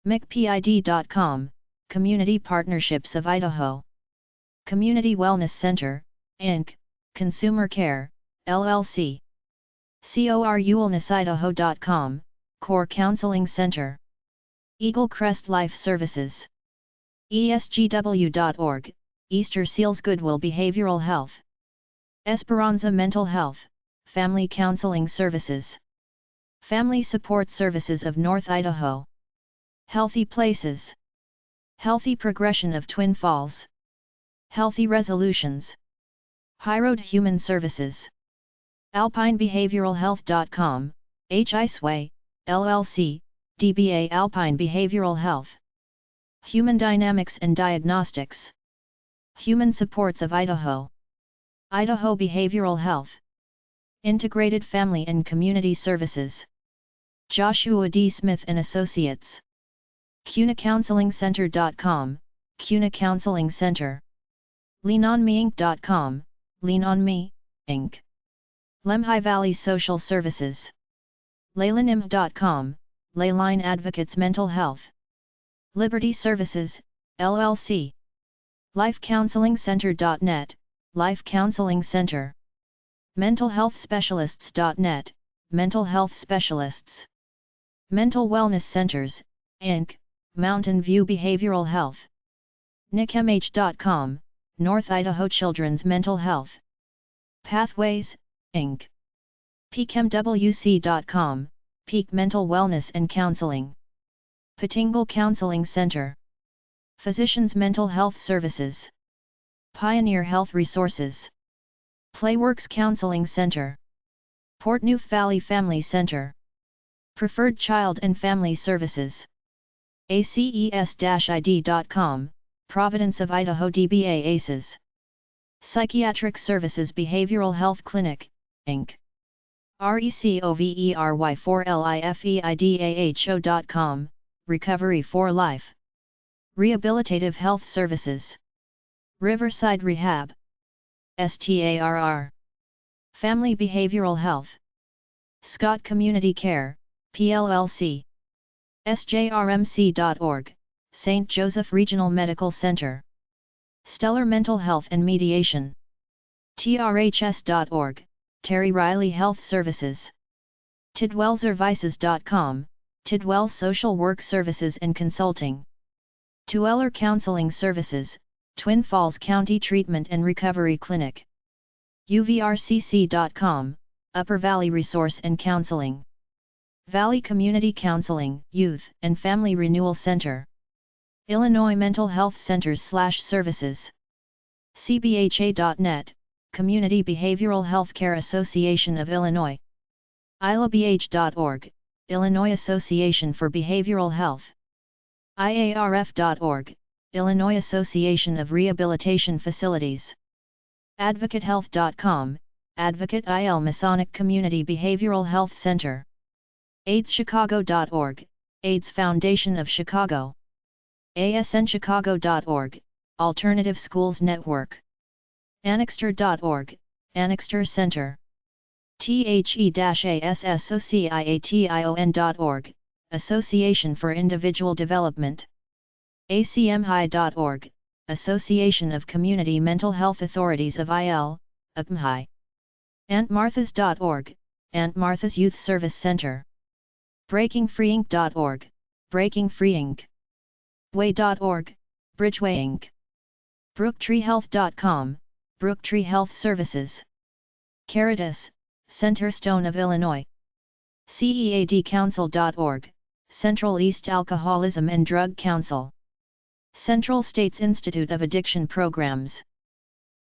McPID.com, Community Partnerships of Idaho. Community Wellness Center, Inc., Consumer Care, LLC. CORULnessidaho.com, Core Counseling Center. Eagle Crest Life Services. ESGW.org, Easter Seals Goodwill Behavioral Health. Esperanza Mental Health, Family Counseling Services. Family Support Services of North Idaho. Healthy Places. Healthy Progression of Twin Falls. Healthy Resolutions. Highroad Human Services. AlpineBehavioralHealth.com, HISWay, LLC, DBA Alpine Behavioral Health. Human Dynamics and Diagnostics. Human Supports of Idaho. Idaho Behavioral Health. Integrated Family and Community Services. Joshua D. Smith and Associates. CUNACounselingCenter.com, CUNA Counseling Center. LeanOnMe.Inc.com, Lean on Me, Inc. Lemhi Valley Social Services. LeylineIm.com, Leyline Advocates Mental Health. Liberty Services, LLC. LifeCounselingCenter.net, Life Counseling Center. MentalHealthSpecialists.net, Mental Health Specialists. Mental Wellness Centers, Inc., Mountain View Behavioral Health. NICMH.com, North Idaho Children's Mental Health. Pathways, Inc. PeakMWC.com, Peak Mental Wellness and Counseling. Patingal Counseling Center. Physicians Mental Health Services. Pioneer Health Resources. Playworks Counseling Center. Portneuf Valley Family Center. Preferred Child and Family Services. ACES-ID.com, Providence of Idaho DBA ACES. Psychiatric Services Behavioral Health Clinic, Inc. RECOVERY4LIFEIDAHO.com, Recovery for Life. Rehabilitative Health Services. Riverside Rehab. STARR. Family Behavioral Health. Scott Community Care, PLLC. SJRMC.org, St. Joseph Regional Medical Center. Stellar Mental Health and Mediation. TRHS.org, Terry Riley Health Services. TidwellServices.com, Tidwell Social Work Services and Consulting. Tueller Counseling Services, Twin Falls County Treatment and Recovery Clinic. UVRCC.com, Upper Valley Resource and Counseling. Valley Community Counseling, Youth and Family Renewal Center. Illinois Mental Health Centers/Services. CBHA.net, Community Behavioral Healthcare Association of Illinois. ILABH.org, Illinois Association for Behavioral Health. IARF.org, Illinois Association of Rehabilitation Facilities. AdvocateHealth.com, Advocate IL Masonic Community Behavioral Health Center. AIDSChicago.org, AIDS Foundation of Chicago. ASNChicago.org, Alternative Schools Network. Annixter.org, Annixter Center. THE-ASSOCIATION.org, Association for Individual Development. ACMHI.org, Association of Community Mental Health Authorities of IL, ACMHI. AuntMarthas.org, Aunt Martha's Youth Service Center. BreakingFreeInc.org, Breaking Free Inc. Way.org, Bridgeway Inc. BrooktreeHealth.com, Brooktree Health Services. Caritas, Centerstone of Illinois. CEADCouncil.org, Central East Alcoholism and Drug Council. Central States Institute of Addiction Programs.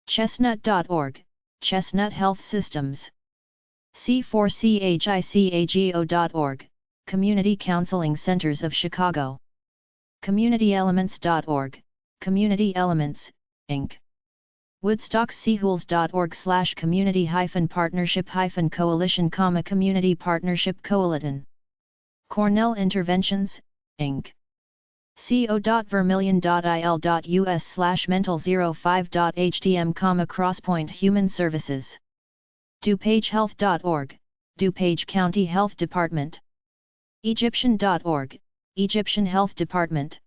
Chestnut.org, Chestnut Health Systems. C4CHICAGO.org, Community Counseling Centers of Chicago. CommunityElements.org, Community Elements, Inc. WoodstockSeahools.org/community-partnership-coalition, Community Partnership Cornell Interventions, Inc. co.vermilion.il.us/mental05.htm, Crosspoint Human Services. DuPageHealth.org, DuPage County Health Department. Egyptian.org, Egyptian Health Department.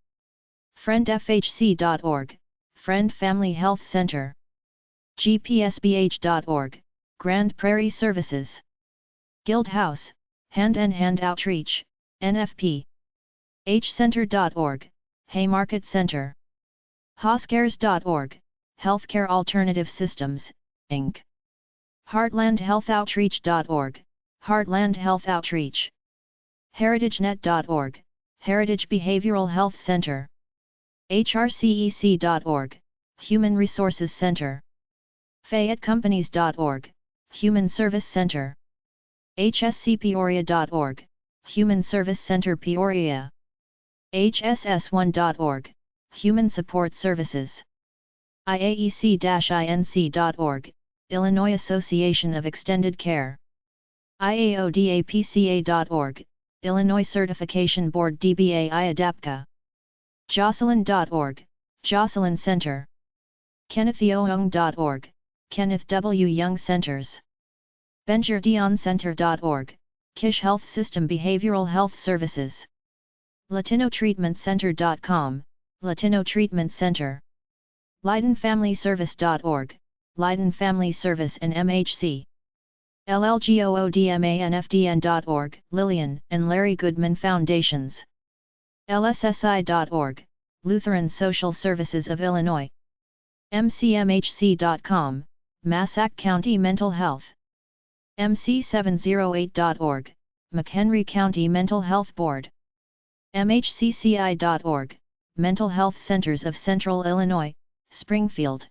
FriendFHC.org, Friend Family Health Center. GPSBH.org, Grand Prairie Services. Guildhouse, Hand in Hand Outreach, NFP. HCenter.org, Haymarket Center. HOSCARES.org, Healthcare Alternative Systems, Inc. HeartlandHealthOutreach.org, Heartland Health Outreach. HeritageNet.org, Heritage Behavioral Health Center. HRCEC.org, Human Resources Center. FayetteCompanies.org, Human Service Center. HSCPeoria.org, Human Service Center Peoria. HSS1.org, Human Support Services. IAEC-INC.org, Illinois Association of Extended Care. IAODAPCA.org, Illinois Certification Board DBA IADAPCA. Jocelyn.org, Jocelyn Center. KennethYoung.org, Kenneth W. Young Centers. BenjerDionCenter.org, Kish Health System Behavioral Health Services. LatinoTreatmentCenter.com, Latino Treatment Center. LeidenFamilyService.org, Leiden Family Service and MHC. LLGOODMANFDN.org, Lillian and Larry Goodman Foundations. LSSI.org, Lutheran Social Services of Illinois. MCMHC.com, Massac County Mental Health. MC708.org, McHenry County Mental Health Board. MHCCI.org, Mental Health Centers of Central Illinois, Springfield.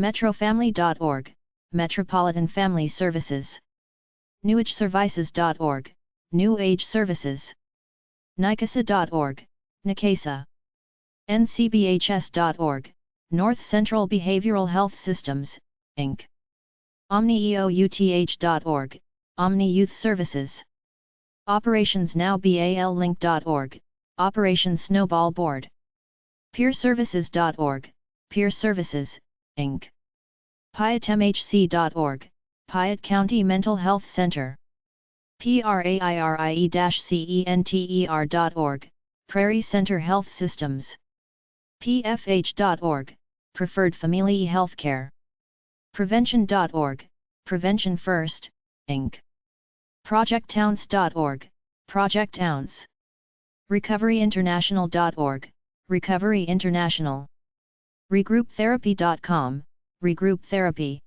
MetroFamily.org, Metropolitan Family Services. NewAgeServices.org, New Age Services. NICASA.org, NICASA. NCBHS.org, North Central Behavioral Health Systems, Inc. OmniEOUTH.org, Omni Youth Services. OperationsNowBALLink.org, Operation Snowball Board. PeerServices.org, Peer Services, Inc. PyatMHC.org, Piatt County Mental Health Center. PRAIRIE-CENTER.org, Prairie Center Health Systems. PFH.org, Preferred Family Healthcare. Prevention.org, Prevention First, Inc. ProjectTowns.org, Project Towns. RecoveryInternational.org, Recovery International. RegroupTherapy.com, Regroup Therapy.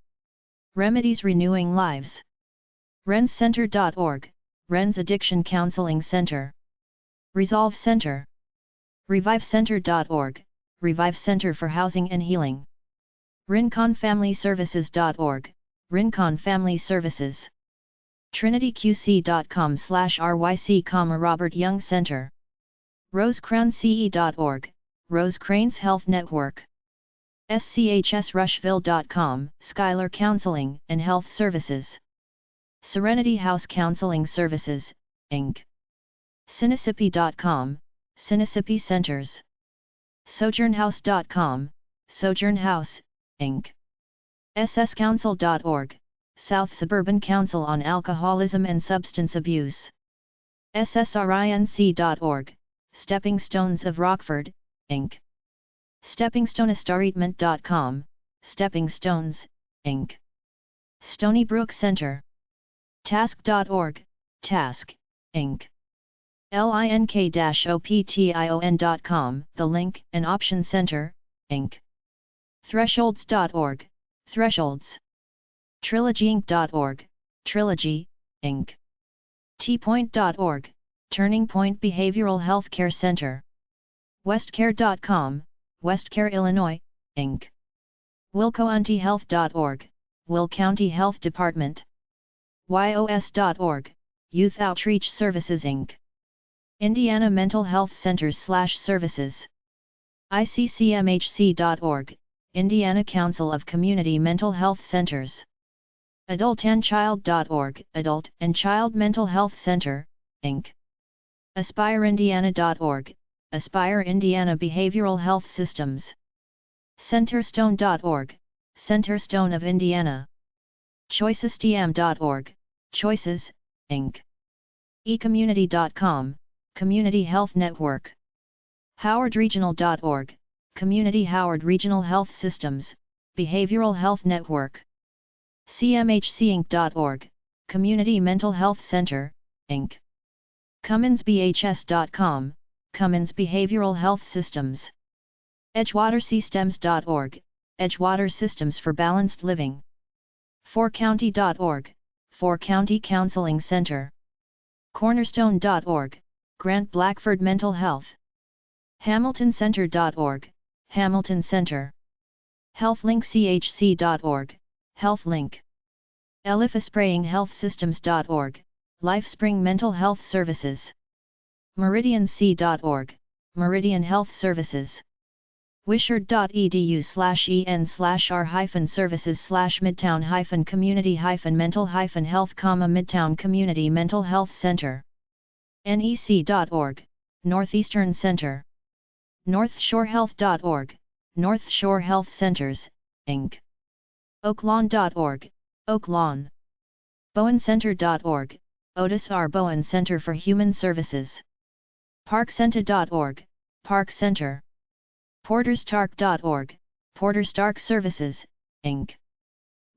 Remedies Renewing Lives. RensCenter.org, Rens Addiction Counseling Center. Resolve Center. ReviveCenter.org, Revive Center for Housing and Healing. RinconFamilyServices.org, Rincon Family Services. TrinityQC.com/RYC, Robert Young Center. RosecrownCE.org, Rose Cranes Health Network. SCHSRushville.com, Schuyler Counseling and Health Services. Serenity House Counseling Services, Inc. Sinisippi.com, Sinisippi Centers. SojournHouse.com, Sojourn House, Inc. SSCouncil.org, South Suburban Council on Alcoholism and Substance Abuse. SSRINC.org, Stepping Stones of Rockford, Inc. SteppingStoneStarTreatment.com, Stepping Stones, Inc. Stony Brook Center. Task.org, Task, Inc. LINK-OPTION.com, The Link and Option Center, Inc. Thresholds.org, Thresholds. TrilogyInc.org, Trilogy, Inc. Tpoint.org, Turning Point Behavioral Health Care Center. Westcare.com, Westcare Illinois, Inc. WillCountyHealth.org, Will County Health Department. YOS.org, Youth Outreach Services Inc. Indiana Mental Health Centers/Services. ICCMHC.org, Indiana Council of Community Mental Health Centers. AdultandChild.org, Adult and Child Mental Health Center, Inc. AspireIndiana.org, Aspire Indiana Behavioral Health Systems. Centerstone.org, Centerstone of Indiana. ChoicesDM.org, Choices, Inc. eCommunity.com, Community Health Network. HowardRegional.org, Community Howard Regional Health Systems, Behavioral Health Network. CMHCinc.org, Community Mental Health Center, Inc. Cummins.bhs.com, Cummins Behavioral Health Systems. EdgewaterSystems.org, Edgewater Systems for Balanced Living. 4county.org, 4County Counseling Center. Cornerstone.org, Grant Blackford Mental Health. HamiltonCenter.org, Hamilton Center. HealthLinkCHC.org, HealthLink. EliphaSprayingHealthSystems.org, LifeSpring Mental Health Services. MeridianC.org, Meridian Health Services. wishart.edu/en/r-services/midtown-community-mental-health, Midtown Community Mental Health Center. nec.org, Northeastern Center. northshorehealth.org, North Shore Health Centers, Inc. oaklawn.org, Oaklawn. bowencenter.org, Otis R. Bowen Center for Human Services. parkcenter.org, Park Center. porterstark.org, Porter Stark Services, Inc.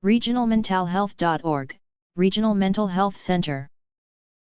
regionalmentalhealth.org, Regional Mental Health Center.